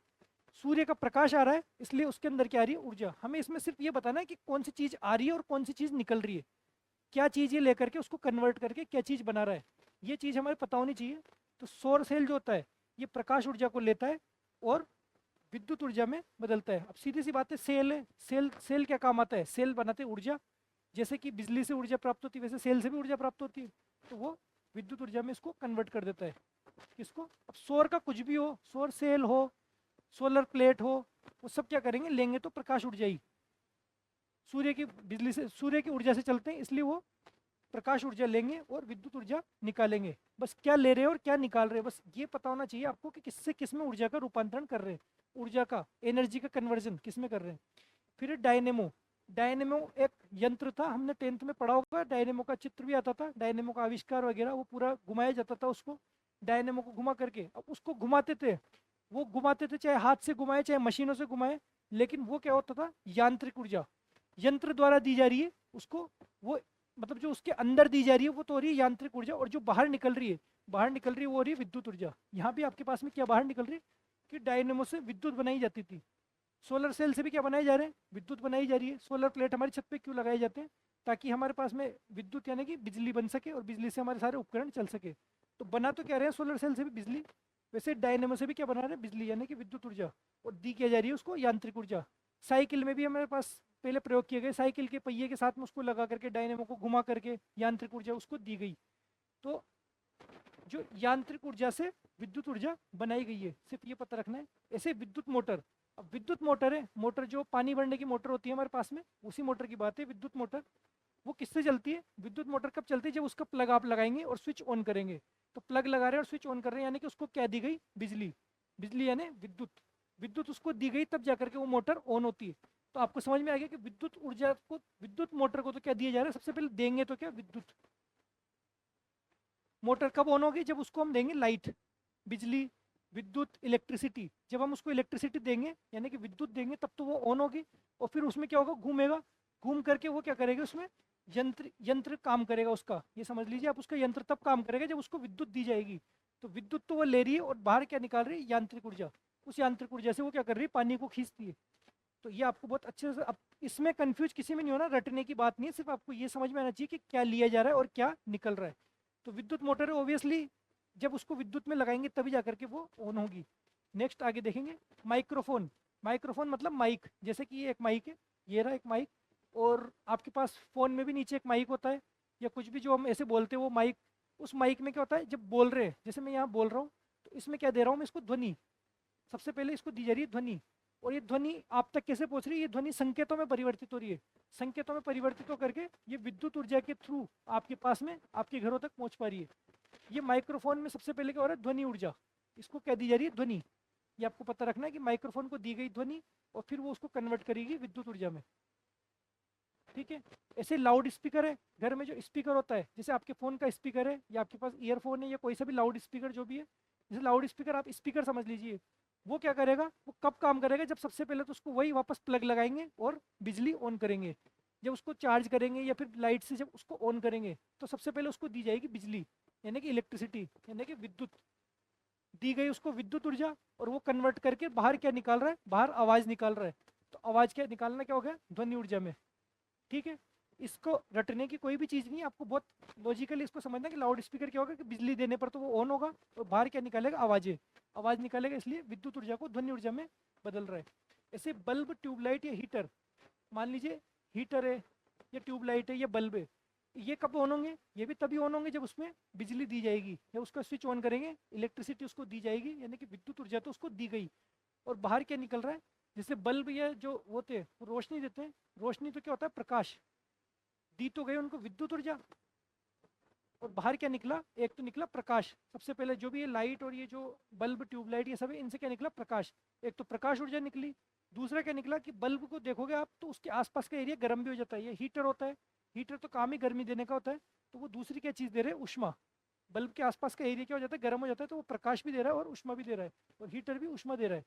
सूर्य का प्रकाश आ रहा है, इसलिए उसके अंदर क्या आ रही है, ऊर्जा। हमें इसमें सिर्फ ये बताना है कि कौन सी चीज़ आ रही है और कौन सी चीज़ निकल रही है, क्या चीज़ ये लेकर के उसको कन्वर्ट करके क्या चीज़ बना रहा है, ये चीज़ हमें पता होनी चाहिए। तो सौर सेल जो होता है ये प्रकाश ऊर्जा को लेता है और विद्युत ऊर्जा में बदलता है। अब सीधी सी बात है, सेल है, सेल क्या काम आता है, सेल बनाते हैं ऊर्जा। जैसे कि बिजली से ऊर्जा प्राप्त होती है वैसे सेल से भी ऊर्जा प्राप्त होती है, तो वो विद्युत ऊर्जा में इसको कन्वर्ट कर देता है। किसको, अब सौर का कुछ भी हो, सौर सेल हो, सोलर प्लेट हो, वो सब क्या करेंगे, लेंगे तो प्रकाश ऊर्जा ही। सूर्य की बिजली से, सूर्य की ऊर्जा से चलते हैं, इसलिए वो प्रकाश ऊर्जा लेंगे और विद्युत ऊर्जा निकालेंगे। बस क्या ले रहे हैं और क्या निकाल रहे हैं, बस ये पता होना चाहिए आपको कि किससे किस में ऊर्जा का रूपांतरण कर रहे हैं, ऊर्जा का, एनर्जी का कन्वर्जन किस में कर रहे हैं। फिर डायनेमो, डायनेमो एक यंत्र था, हमने 10th में पढ़ा होगा, डायनेमो का चित्र भी आता था, डायनेमो का आविष्कार वगैरह, वो पूरा घुमाया जाता था उसको, डायनेमो को घुमा करके। अब उसको घुमाते थे, वो घुमाते थे, चाहे हाथ से घुमाए चाहे मशीनों से घुमाए, लेकिन वो क्या होता था, यांत्रिक ऊर्जा यंत्र द्वारा दी जा रही है उसको, वो मतलब जो उसके अंदर दी जा रही है वो तो हो रही है यांत्रिक ऊर्जा, और जो बाहर निकल रही है, बाहर निकल रही है वो हो रही है विद्युत ऊर्जा। यहाँ भी आपके पास में क्या बाहर निकल रही है, कि डायनेमो से विद्युत बनाई जाती थी। सोलर सेल से भी क्या बनाए जा रहे हैं, विद्युत बनाई जा रही है। सोलर प्लेट हमारी छत पे क्यों लगाए जाते हैं, ताकि हमारे पास में विद्युत यानी कि बिजली बन सके और बिजली से हमारे सारे उपकरण चल सके। तो बना तो क्या रहे हैं सोलर सेल से भी बिजली, वैसे डायनेमो से भी क्या बना रहे हैं, बिजली यानी कि विद्युत ऊर्जा, और दी क्या जा रही है उसको यांत्रिक ऊर्जा। साइकिल में भी हमारे पास पहले प्रयोग किए गए, साइकिल के पहिए के साथ में उसको लगा करके डायनेमो को घुमा करके यांत्रिक ऊर्जा उसको दी गई। तो जो यांत्रिक ऊर्जा से विद्युत ऊर्जा बनाई गई है, सिर्फ ये पता रखना है। ऐसे विद्युत मोटर, अब विद्युत मोटर है, मोटर जो पानी भरने की मोटर होती है हमारे पास में, उसी मोटर की बात है विद्युत मोटर। वो किससे चलती है, विद्युत मोटर कब चलती है, जब उसका प्लग आप लगाएंगे और स्विच ऑन करेंगे। तो प्लग लगा रहे हैं और स्विच ऑन कर रहे हैं, यानी कि उसको क्या दी गई, बिजली। बिजली यानी विद्युत, विद्युत उसको दी गई तब जाकर के वो मोटर ऑन होती है। तो आपको समझ में आ गया कि विद्युत ऊर्जा को, विद्युत मोटर को तो क्या दिया जा रहा है, सबसे पहले देंगे तो क्या, विद्युत। मोटर कब ऑन होगी, जब उसको हम देंगे लाइट, बिजली, विद्युत, इलेक्ट्रिसिटी। जब हम उसको इलेक्ट्रिसिटी देंगे यानी कि विद्युत देंगे तब तो वो ऑन होगी। और फिर उसमें क्या होगा, घूमेगा, घूम करके वो क्या करेगा, उसमें यंत्र यंत्र काम करेगा उसका। ये समझ लीजिए आप, उसका यंत्र तब काम करेगा जब उसको विद्युत दी जाएगी। तो विद्युत तो वो ले रही है और बाहर क्या निकाल रही है, यांत्रिक ऊर्जा। उस यांत्रिक ऊर्जा से वो क्या कर रही है, पानी को खींचती है। तो ये आपको बहुत अच्छे से, अब इसमें कंफ्यूज किसी में नहीं होना, रटने की बात नहीं है, सिर्फ आपको ये समझ में आना चाहिए कि क्या लिया जा रहा है और क्या निकल रहा है। तो विद्युत मोटर है, ऑब्वियसली जब उसको विद्युत में लगाएंगे तभी जाकर के वो ऑन होगी। नेक्स्ट आगे देखेंगे, माइक्रोफोन। माइक्रोफोन मतलब माइक, जैसे कि ये एक माइक है, ये रहा एक माइक, और आपके पास फ़ोन में भी नीचे एक माइक होता है, या कुछ भी जो हम ऐसे बोलते हैं वो माइक। उस माइक में क्या होता है, जब बोल रहे हैं, जैसे मैं यहाँ बोल रहा हूँ, तो इसमें क्या दे रहा हूँ मैं, इसको ध्वनि। सबसे पहले इसको दी जा रही है ध्वनि, और ये ध्वनि आप तक कैसे पहुंच रही है, ये ध्वनि संकेतों में परिवर्तित हो रही है। संकेतों में परिवर्तित होकर के ये विद्युत ऊर्जा के थ्रू आपके पास में, आपके घरों तक पहुंच पा रही है। ये माइक्रोफोन में सबसे पहले क्या हो रहा है, ध्वनि ऊर्जा, इसको क्या दी जा रही है, ध्वनि। ये आपको पता रखना है कि माइक्रोफोन को दी गई ध्वनि, और फिर वो उसको कन्वर्ट करेगी विद्युत ऊर्जा में। ठीक है। ऐसे लाउड स्पीकर है, घर में जो स्पीकर होता है, जैसे आपके फ़ोन का स्पीकर है, या आपके पास ईयरफोन है, या कोई सा भी लाउड स्पीकर जो भी है, जैसे लाउड स्पीकर आप स्पीकर समझ लीजिए। वो क्या करेगा, वो कब काम करेगा, जब सबसे पहले तो उसको वही वापस प्लग लगाएंगे और बिजली ऑन करेंगे। जब उसको चार्ज करेंगे या फिर लाइट से जब उसको ऑन करेंगे, तो सबसे पहले उसको दी जाएगी बिजली, यानी कि इलेक्ट्रिसिटी, यानी कि विद्युत। दी गई उसको विद्युत ऊर्जा, और वो कन्वर्ट करके बाहर क्या निकाल रहा है, बाहर आवाज़ निकाल रहा है। तो आवाज़ क्या निकालना, क्या हो गया, ध्वनि ऊर्जा में। ठीक है। इसको रटने की कोई भी चीज़ नहीं है, आपको बहुत लॉजिकली इसको समझना कि लाउड स्पीकर क्या होगा, कि बिजली देने पर तो वो ऑन होगा, और बाहर क्या निकालेगा, आवाज़ें, आवाज़ निकालेगा, इसलिए विद्युत ऊर्जा को ध्वनि ऊर्जा में बदल रहा है। ऐसे बल्ब, ट्यूबलाइट या हीटर, मान लीजिए हीटर है या ट्यूबलाइट है या बल्ब है, ये कब ऑन होंगे, ये भी तभी ऑन होंगे जब उसमें बिजली दी जाएगी, या उसका स्विच ऑन करेंगे, इलेक्ट्रिसिटी उसको दी जाएगी, यानी कि विद्युत ऊर्जा तो उसको दी गई। और बाहर क्या निकल रहा है, जैसे बल्ब या जो होते हैं वो रोशनी देते हैं, रोशनी तो क्या होता है, प्रकाश। दी तो गई उनको विद्युत ऊर्जा, और बाहर क्या निकला, एक तो निकला प्रकाश। सबसे पहले जो भी ये लाइट और ये जो बल्ब, ट्यूबलाइट, ये सब है, इनसे क्या निकला, प्रकाश। एक तो प्रकाश ऊर्जा निकली। दूसरा क्या निकला, कि बल्ब को देखोगे आप तो उसके आसपास का एरिया गर्म भी हो जाता है, ये हीटर होता है। हीटर तो काम ही गर्मी देने का होता है, तो वो दूसरी क्या चीज़ दे रहे हैं, उष्मा। बल्ब के आसपास का एरिया क्या हो जाता है, गर्म हो जाता है, तो वो प्रकाश भी दे रहा है और उष्मा भी दे रहा है, और हीटर भी उष्मा दे रहा है।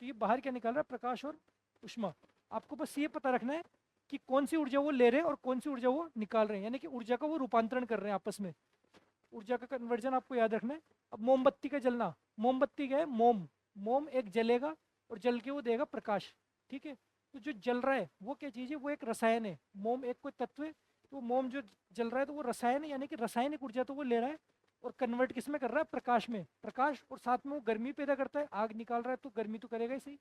तो ये बाहर क्या निकाल रहा है, प्रकाश और उष्मा। आपको बस ये पता रखना है कि कौन सी ऊर्जा वो ले रहे हैं और कौन सी ऊर्जा वो निकाल रहे हैं, यानी कि ऊर्जा का वो रूपांतरण कर रहे हैं आपस में। ऊर्जा का कन्वर्जन आपको याद रखना है। अब मोमबत्ती का जलना, मोमबत्ती क्या है, मोम। मोम एक जलेगा और जल के वो देगा प्रकाश। ठीक है। तो जो जल रहा है वो क्या चीज़ है, वो एक रसायन है। मोम एक कोई तत्व है, तो मोम जो जल रहा है तो वो रसायन है, यानी कि रासायनिक ऊर्जा तो वो ले रहा है, और कन्वर्ट किस में कर रहा है, प्रकाश में। प्रकाश, और साथ में वो गर्मी पैदा करता है, आग निकाल रहा है तो गर्मी तो करेगा ही सही,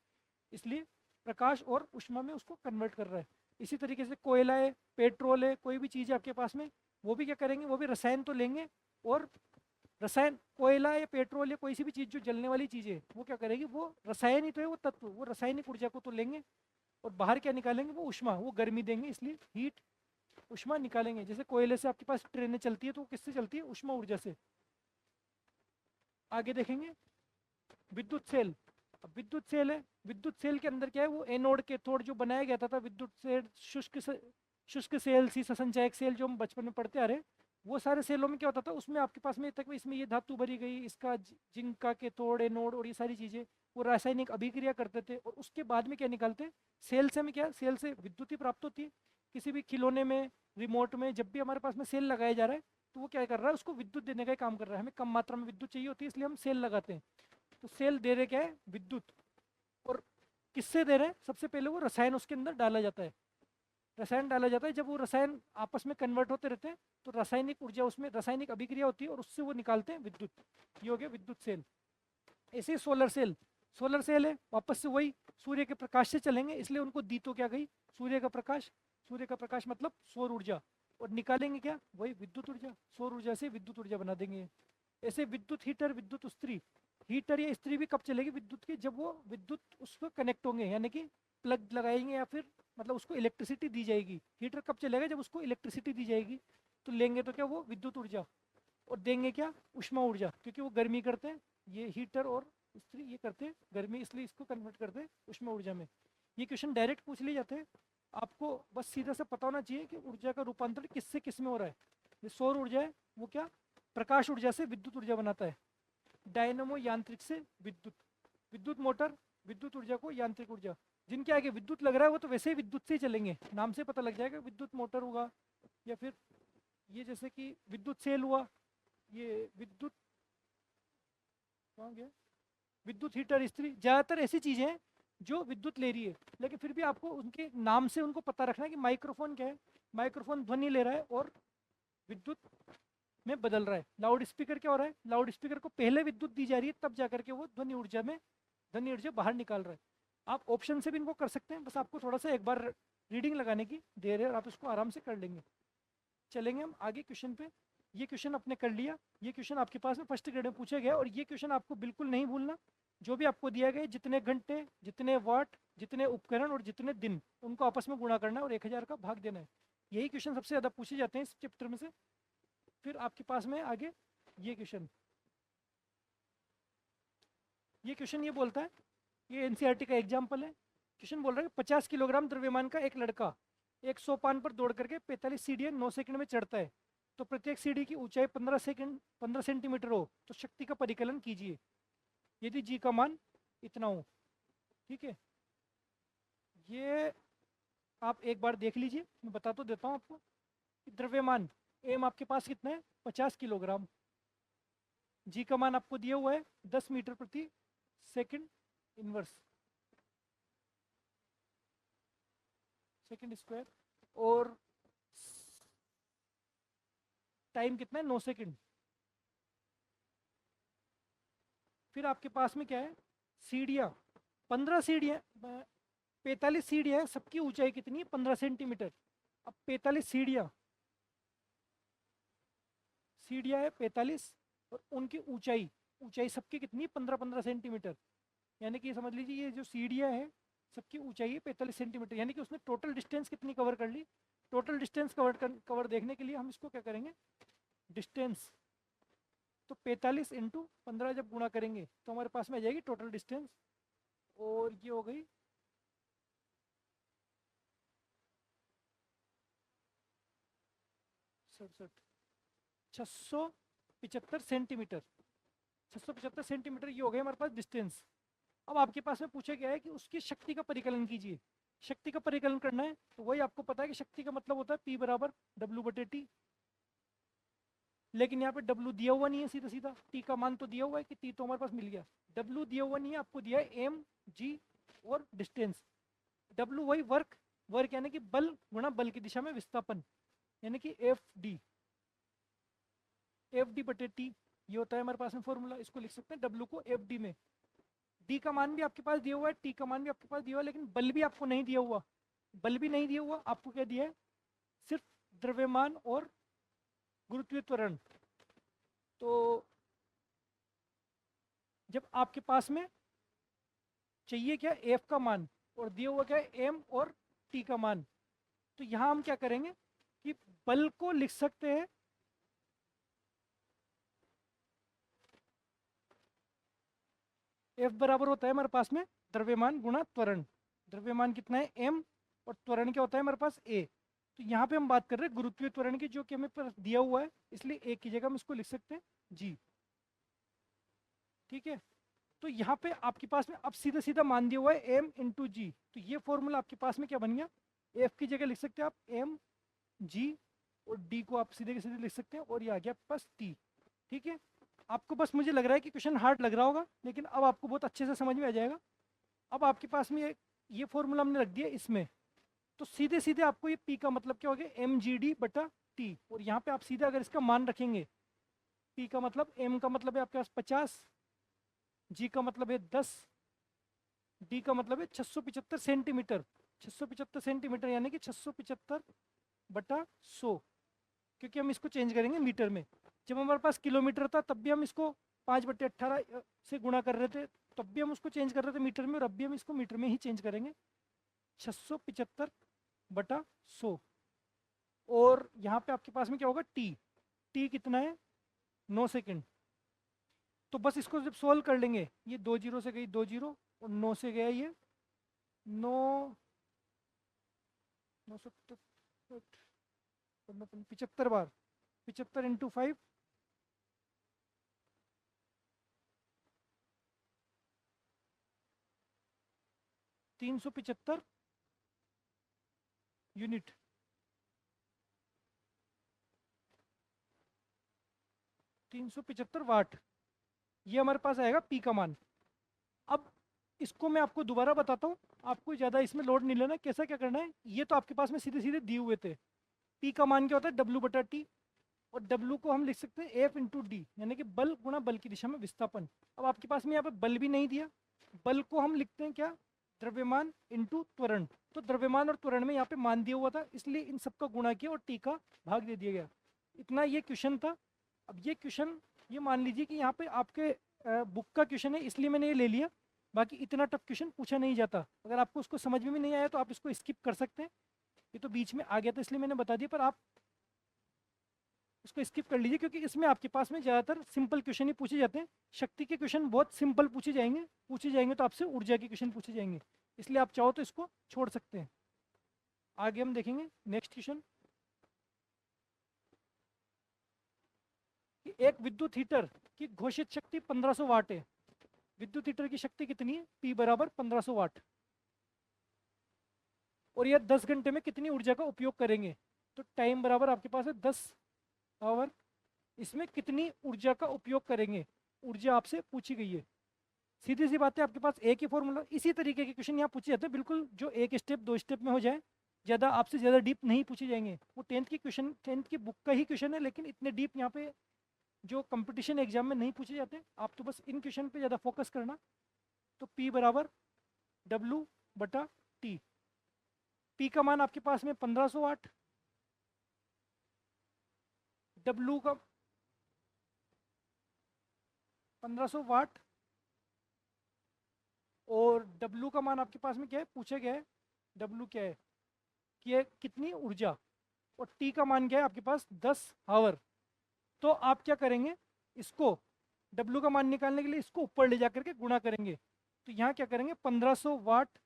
इसलिए प्रकाश और उष्मा में उसको कन्वर्ट कर रहा है। इसी तरीके से कोयला है, पेट्रोल है, कोई भी चीज़ है आपके पास में, वो भी क्या करेंगे, वो भी रसायन तो लेंगे, और रसायन, कोयला या पेट्रोल या कोई सी भी चीज़ जो जलने वाली चीज़ है, वो क्या करेगी, वो रसायन ही तो है, वो तत्व, वो रासायनिक ऊर्जा को तो लेंगे, और बाहर क्या निकालेंगे, वो उष्मा, वो गर्मी देंगे, इसलिए हीट, उष्मा निकालेंगे। जैसे कोयले से आपके पास ट्रेनें चलती है, तो वो किससे चलती है, उष्मा ऊर्जा से। आगे देखेंगे, विद्युत सेल। अब विद्युत सेल है, विद्युत सेल के अंदर क्या है, वो एनोड कैथोड जो बनाया गया था विद्युत सेल, शुष्क सेल, सी संचायक सेल, जो हम बचपन में पढ़ते आ रहे हैं, वो सारे सेलों में क्या होता था, उसमें आपके पास में तक इसमें ये धातु भरी गई, इसका जिंक का कैथोड, एनोड, और ये सारी चीज़ें वो रासायनिक अभिक्रिया करते थे, और उसके बाद में क्या निकालते, सेल से, में क्या, सेल से विद्युत ही प्राप्त होती है। किसी भी खिलौने में, रिमोट में, जब भी हमारे पास में सेल लगाया जा रहा है, तो वो क्या कर रहा है, उसको विद्युत देने का ही काम कर रहा है। हमें कम मात्रा में विद्युत चाहिए होती है, इसलिए हम सेल लगाते हैं। तो सेल दे रहे क्या है, विद्युत। और किससे दे रहे हैं, सबसे पहले वो रसायन उसके अंदर डाला जाता है, रसायन डाला जाता है। जब वो रसायन आपस में कन्वर्ट होते रहते हैं तो रासायनिक ऊर्जा, उसमें रासायनिक अभिक्रिया होती है और उससे वो निकालते हैं विद्युत। ये हो गया विद्युत सेल। ऐसे ही सोलर सेल, सोलर सेल है वापस से वही सूर्य के प्रकाश से चलेंगे, इसलिए उनको दी तो क्या गई, सूर्य का प्रकाश। सूर्य का प्रकाश मतलब सौर ऊर्जा, और निकालेंगे क्या, वही विद्युत ऊर्जा। सौर ऊर्जा से विद्युत ऊर्जा बना देंगे। ऐसे विद्युत हीटर, विद्युत स्त्री। हीटर या स्त्री भी कब चलेगी विद्युत की, जब वो विद्युत उस पर कनेक्ट होंगे, यानी कि प्लग लगाएंगे या फिर मतलब उसको इलेक्ट्रिसिटी दी जाएगी। हीटर कब चलेगा, जब उसको इलेक्ट्रिसिटी दी जाएगी। तो लेंगे तो क्या, वो विद्युत ऊर्जा। और देंगे क्या, उष्मा ऊर्जा, क्योंकि वो गर्मी करते हैं। ये हीटर और स्त्री ये करते हैं गर्मी, इसलिए इसको कन्वर्ट करते हैं उष्मा ऊर्जा में। ये क्वेश्चन डायरेक्ट पूछ लिए जाते हैं। आपको बस सीधा सा पता होना चाहिए कि ऊर्जा का रूपांतरण किससे किस में हो रहा है। ये सौर ऊर्जा है, वो क्या, प्रकाश ऊर्जा से विद्युत ऊर्जा बनाता है। डायनमो यांत्रिक से विद्युत, विद्युत मोटर, विद्युत ऊर्जा को यांत्रिक ऊर्जा। जिनके आगे विद्युत लग रहा है वो तो वैसे ही विद्युत से ही चलेंगे, नाम से पता लग जाएगा। विद्युत मोटर होगा, या फिर ये जैसे कि विद्युत सेल हुआ, ये विद्युत, कहाँ गया, विद्युत हीटर स्त्री। ज़्यादातर ऐसी चीज़ें हैं जो विद्युत ले रही है, लेकिन फिर भी आपको उनके नाम से उनको पता रखना है कि माइक्रोफोन क्या है, माइक्रोफोन ध्वनि ले रहा है और विद्युत में बदल रहा है। लाउड स्पीकर क्या हो रहा है, लाउड स्पीकर को पहले विद्युत दी जा रही है, तब जाकर के वो ध्वनि ऊर्जा में, ध्वनि ऊर्जा बाहर निकाल रहा है। आप ऑप्शन से भी इनको कर सकते हैं, बस आपको थोड़ा सा एक बार रीडिंग लगाने की देर है और आप इसको आराम से कर लेंगे। चलेंगे हम आगे क्वेश्चन पे। ये क्वेश्चन आपने कर लिया, ये क्वेश्चन आपके पास में फर्स्ट ग्रेड में पूछा गया, और ये क्वेश्चन आपको बिल्कुल नहीं भूलना। जो भी आपको दिया गया, जितने घंटे, जितने वाट, जितने उपकरण और जितने दिन, उनको आपस में गुणा करना है और 1000 का भाग देना है। यही क्वेश्चन सबसे ज़्यादा पूछे जाते हैं इस चैप्टर में से। फिर आपके पास में आगे ये क्वेश्चन, ये क्वेश्चन ये बोलता है, ये एनसीईआरटी का एग्जाम्पल है। क्वेश्चन बोल रहा है 50 किलोग्राम द्रव्यमान का एक लड़का एक सोपान पर दौड़ करके 45 सीढ़ियाँ 9 सेकंड में चढ़ता है, तो प्रत्येक सीढ़ी की ऊंचाई 15 सेंटीमीटर हो, तो शक्ति का परिकलन कीजिए यदि जी का मान इतना हो। ठीक है, ये आप एक बार देख लीजिए, मैं बता तो देता हूँ आपको कि द्रव्यमान एम आपके पास कितना है, 50 किलोग्राम। जी का मान आपको दिया हुआ है 10 मीटर प्रति सेकंड इनवर्स, सेकंड स्क्वायर। और टाइम कितना है, 9 सेकंड। फिर आपके पास में क्या है, सीढ़ियाँ, 15 सीढ़ियाँ, 45 सीढ़ियाँ, सबकी ऊंचाई कितनी है, 15 सेंटीमीटर। अब 45 सीढ़ियाँ, सीढ़ियाँ है 45, और उनकी ऊंचाई, ऊंचाई सबकी कितनी है, 15-15 सेंटीमीटर। यानी कि समझ लीजिए ये जो सीढ़ियाँ हैं सबकी ऊंचाई है 45 सेंटीमीटर, यानी कि उसने टोटल डिस्टेंस कितनी कवर कर ली। टोटल डिस्टेंस कवर देखने के लिए हम इसको क्या करेंगे, डिस्टेंस, तो 45 इंटू 15 जब गुणा करेंगे तो हमारे पास में आ जाएगी टोटल डिस्टेंस, और ये हो गई 675 सेंटीमीटर। 675 सेंटीमीटर ये हो गया हमारे पास डिस्टेंस। अब आपके पास में पूछा गया है कि उसकी शक्ति का परिकलन कीजिए। शक्ति का परिकलन करना है तो वही आपको पता है कि शक्ति का मतलब होता है P बराबर W/T। लेकिन यहाँ पे W दिया हुआ नहीं है सीधा सीधा, T का मान तो दिया हुआ है कि T तो हमारे पास मिल गया, W दिया हुआ नहीं है, आपको दिया है M, G और डिस्टेंस। W वही वर्क, वर्क यानी कि बल गुणा बल की दिशा में विस्थापन, यानी कि FD/T ये होता है हमारे पास में फॉर्मूला। इसको लिख सकते हैं W को FD में। D का मान भी आपके पास दिया हुआ है, T का मान भी आपके पास दिया हुआ है, लेकिन बल भी आपको नहीं दिया हुआ। बल भी नहीं दिया हुआ, आपको क्या दिया है, सिर्फ द्रव्यमान और गुरुत्वीय त्वरण। तो जब आपके पास में चाहिए क्या, F का मान, और दिया हुआ क्या है M और T का मान, तो यहाँ हम क्या करेंगे कि बल को लिख सकते हैं F बराबर होता है हमारे पास में द्रव्यमान गुणा त्वरण। द्रव्यमान कितना है M, और त्वरण क्या होता है हमारे पास A। तो यहाँ पे हम बात कर रहे हैं गुरुत्वीय त्वरण की, जो कि हमें पर दिया हुआ है, इसलिए A की जगह हम इसको लिख सकते हैं G। ठीक है, तो यहाँ पे आपके पास में अब सीधा सीधा मान दिया हुआ है M इंटू जी, तो ये फॉर्मूला आपके पास में क्या बन गया, F की जगह लिख सकते हैं आप M G, और D को आप सीधे के सीधे लिख सकते हैं, और ये आ गया आपके पास T। ठीक है, आपको बस मुझे लग रहा है कि क्वेश्चन हार्ड लग रहा होगा, लेकिन अब आपको बहुत अच्छे से समझ में आ जाएगा। अब आपके पास में ये फॉर्मूला हमने रख दिया इसमें, तो सीधे सीधे आपको ये पी का मतलब क्या हो गया, एम जी डी बटा टी। और यहाँ पे आप सीधा अगर इसका मान रखेंगे, पी का मतलब, एम का मतलब है आपके पास 50, जी का मतलब है 10, डी का मतलब है 675 सेंटीमीटर। 675 सेंटीमीटर यानी कि 675 बटा 100, क्योंकि हम इसको चेंज करेंगे मीटर में। जब हमारे पास किलोमीटर था तब भी हम इसको 5/18 से गुणा कर रहे थे, तब भी हम उसको चेंज कर रहे थे मीटर में, और अब भी हम इसको मीटर में ही चेंज करेंगे। 675 बटा 100। और यहाँ पे आपके पास में क्या होगा, टी। टी कितना है, 9 सेकेंड। तो बस इसको जब सोल्व कर लेंगे, ये 2 जीरो से गई 2 जीरो, और 9 से गया ये 9, 75 बार, 75 इंटू 5, 375 यूनिट। 375 वाट, ये हमारे पास आएगा पी का मान। अब इसको मैं आपको दोबारा बताता हूँ, आपको ज़्यादा इसमें लोड नहीं लेना। कैसा क्या करना है, ये तो आपके पास में सीधे सीधे दिए हुए थे। पी का मान क्या होता है, डब्ल्यू बटा टी, और डब्ल्यू को हम लिख सकते हैं एफ इंटू डी, यानी कि बल गुणा बल की दिशा में विस्थापन। अब आपके पास में यहाँ पे बल भी नहीं दिया, बल को हम लिखते हैं क्या, द्रव्यमान इंटू त्वरण। तो द्रव्यमान और त्वरण में यहाँ पे मान दिया हुआ था, इसलिए इन सबका गुणा किया और टी का भाग दे दिया गया। इतना ये क्वेश्चन था। अब ये क्वेश्चन, ये मान लीजिए कि यहाँ पे आपके बुक का क्वेश्चन है, इसलिए मैंने ये ले लिया। बाकी इतना टफ क्वेश्चन पूछा नहीं जाता। अगर आपको उसको समझ में भी नहीं आया तो आप इसको स्किप कर सकते हैं, ये तो बीच में आ गया था इसलिए मैंने बता दिया, पर आप उसको स्किप कर लीजिए, क्योंकि इसमें आपके पास में ज़्यादातर सिंपल क्वेश्चन ही पूछे जाते हैं। शक्ति के क्वेश्चन बहुत सिंपल पूछे जाएंगे तो आपसे ऊर्जा के क्वेश्चन पूछे जाएंगे, इसलिए आप चाहो तो इसको छोड़ सकते हैं। आगे हम देखेंगे नेक्स्ट क्वेश्चन, कि एक विद्युत हीटर की घोषित शक्ति 1500 वाट है। विद्युत हीटर की शक्ति कितनी है, P बराबर 1500 वाट, और यह 10 घंटे में कितनी ऊर्जा का उपयोग करेंगे। तो टाइम बराबर आपके पास है 10 आवर, इसमें कितनी ऊर्जा का उपयोग करेंगे, ऊर्जा आपसे पूछी गई है। सीधी सी बात है, आपके पास एक ही फॉर्मूला, इसी तरीके के क्वेश्चन यहाँ पूछे जाते हैं, बिल्कुल जो एक स्टेप 2 स्टेप में हो जाए, ज़्यादा आपसे ज़्यादा डीप नहीं पूछे जाएंगे। वो 10th की बुक का ही क्वेश्चन है, लेकिन इतने डीप यहाँ पे जो कंपटीशन एग्जाम में नहीं पूछे जाते। आप तो बस इन क्वेश्चन पे ज़्यादा फोकस करना। तो P बराबर W बटा T। P का मान आपके पास में 1500 वाट, W का 1500 वाट, और W का मान आपके पास में क्या है, पूछा गया है W क्या है, कि है कितनी ऊर्जा, और T का मान क्या है आपके पास 10 आवर। तो आप क्या करेंगे, इसको W का मान निकालने के लिए इसको ऊपर ले जाकर के गुणा करेंगे। तो यहाँ क्या करेंगे, 1500 वाट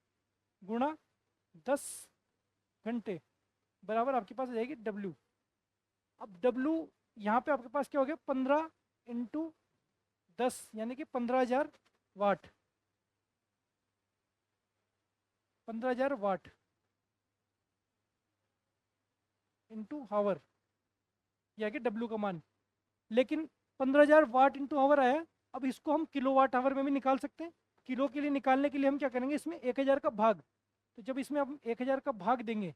गुणा 10 घंटे बराबर आपके पास आ जाएगी W। अब W यहाँ पे आपके पास क्या हो गया, 15 इंटू 10 यानी कि 15,000 वाट। 15,000 वाट इंटू हावर, यह कि W का मान। लेकिन 15,000 वाट इंटू आवर आया। अब इसको हम किलो वाट आवर में भी निकाल सकते हैं। किलो के लिए निकालने के लिए हम क्या करेंगे, इसमें 1000 का भाग। तो जब इसमें हम 1000 का भाग देंगे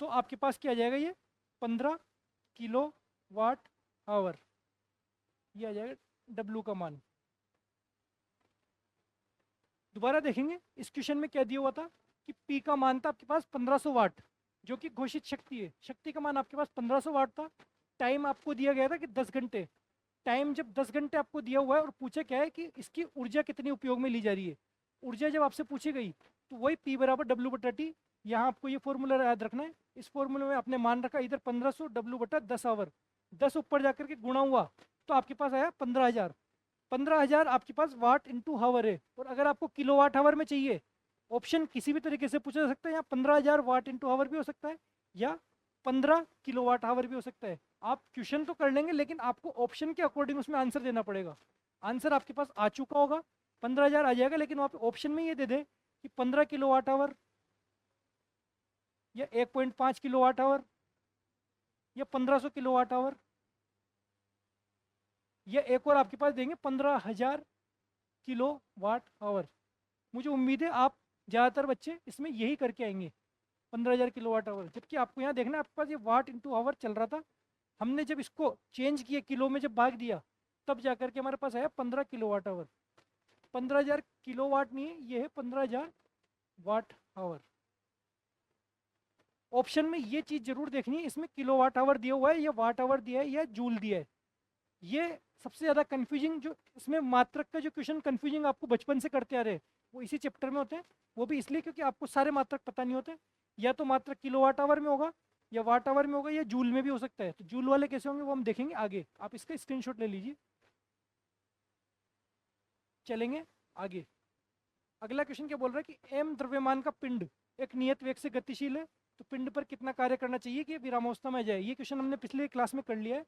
तो आपके पास क्या आ जाएगा, ये 15 किलो वाट आवर, ये आ जाएगा W का मान। दोबारा देखेंगे इस क्वेश्चन में क्या दिया हुआ था, कि P का मान था आपके पास 1500 वाट, जो कि घोषित शक्ति है। शक्ति का मान आपके पास 1500 वाट था। टाइम आपको दिया गया था कि 10 घंटे। टाइम जब 10 घंटे आपको दिया हुआ है, और पूछा क्या है कि इसकी ऊर्जा कितनी उपयोग में ली जा रही है। ऊर्जा जब आपसे पूछी गई तो वही P बराबर W बटा टी। यहाँ आपको ये फॉर्मूला याद रखना है। इस फॉर्मूले में आपने मान रखा इधर 1500 W बटा 10 आवर, 10 ऊपर जाकर के गुणा हुआ तो आपके पास आया 15,000। 15,000 आपके पास वाट इंटू हावर है। और अगर आपको किलो वाट हावर में चाहिए, ऑप्शन किसी भी तरीके से पूछा जा सकता है। यहाँ 15,000 वाट इंटू हावर भी हो सकता है, या 15 किलो वाट हावर भी हो सकता है। आप क्वेश्चन तो कर लेंगे, लेकिन आपको ऑप्शन के अकॉर्डिंग उसमें आंसर देना पड़ेगा। आंसर आपके पास आ चुका होगा, 15,000 आ जाएगा, लेकिन वहाँ पे ऑप्शन में ये दे दे कि 15 किलो वाट आवर या 1.5 किलो वाट आवर या 1500 किलोवाट आवर, या एक और आपके पास देंगे 15,000 किलोवाट आवर। मुझे उम्मीद है आप ज़्यादातर बच्चे इसमें यही करके आएंगे, 15,000 किलोवाट आवर। जबकि आपको यहाँ देखना है आपके पास ये वाट इंटू आवर चल रहा था, हमने जब इसको चेंज किया किलो में जब भाग दिया तब जाकर के हमारे पास आया 15 किलोवाट आवर। 15,000 किलोवाट नहीं है, ये है 15,000 वाट आवर। ऑप्शन में ये चीज़ जरूर देखनी है, इसमें किलोवाट आवर दिया हुआ है या वाट आवर दिया है या जूल दिया है। ये सबसे ज़्यादा कंफ्यूजिंग, जो इसमें मात्रक का जो क्वेश्चन कंफ्यूजिंग आपको बचपन से करते आ रहे हैं वो इसी चैप्टर में होते हैं। वो भी इसलिए क्योंकि आपको सारे मात्रक पता नहीं होते, या तो मात्रक किलोवाट आवर में होगा या वाट आवर में होगा या जूल में भी हो सकता है। तो जूल वाले कैसे होंगे वो हम देखेंगे आगे, आप इसका स्क्रीनशॉट ले लीजिए। चलेंगे आगे। अगला क्वेश्चन क्या बोल रहा है कि एम द्रव्यमान का पिंड एक नियत वेग से गतिशील है, तो पिंड पर कितना कार्य करना चाहिए कि विरामावस्था में आ जाए। ये क्वेश्चन हमने पिछले क्लास में कर लिया है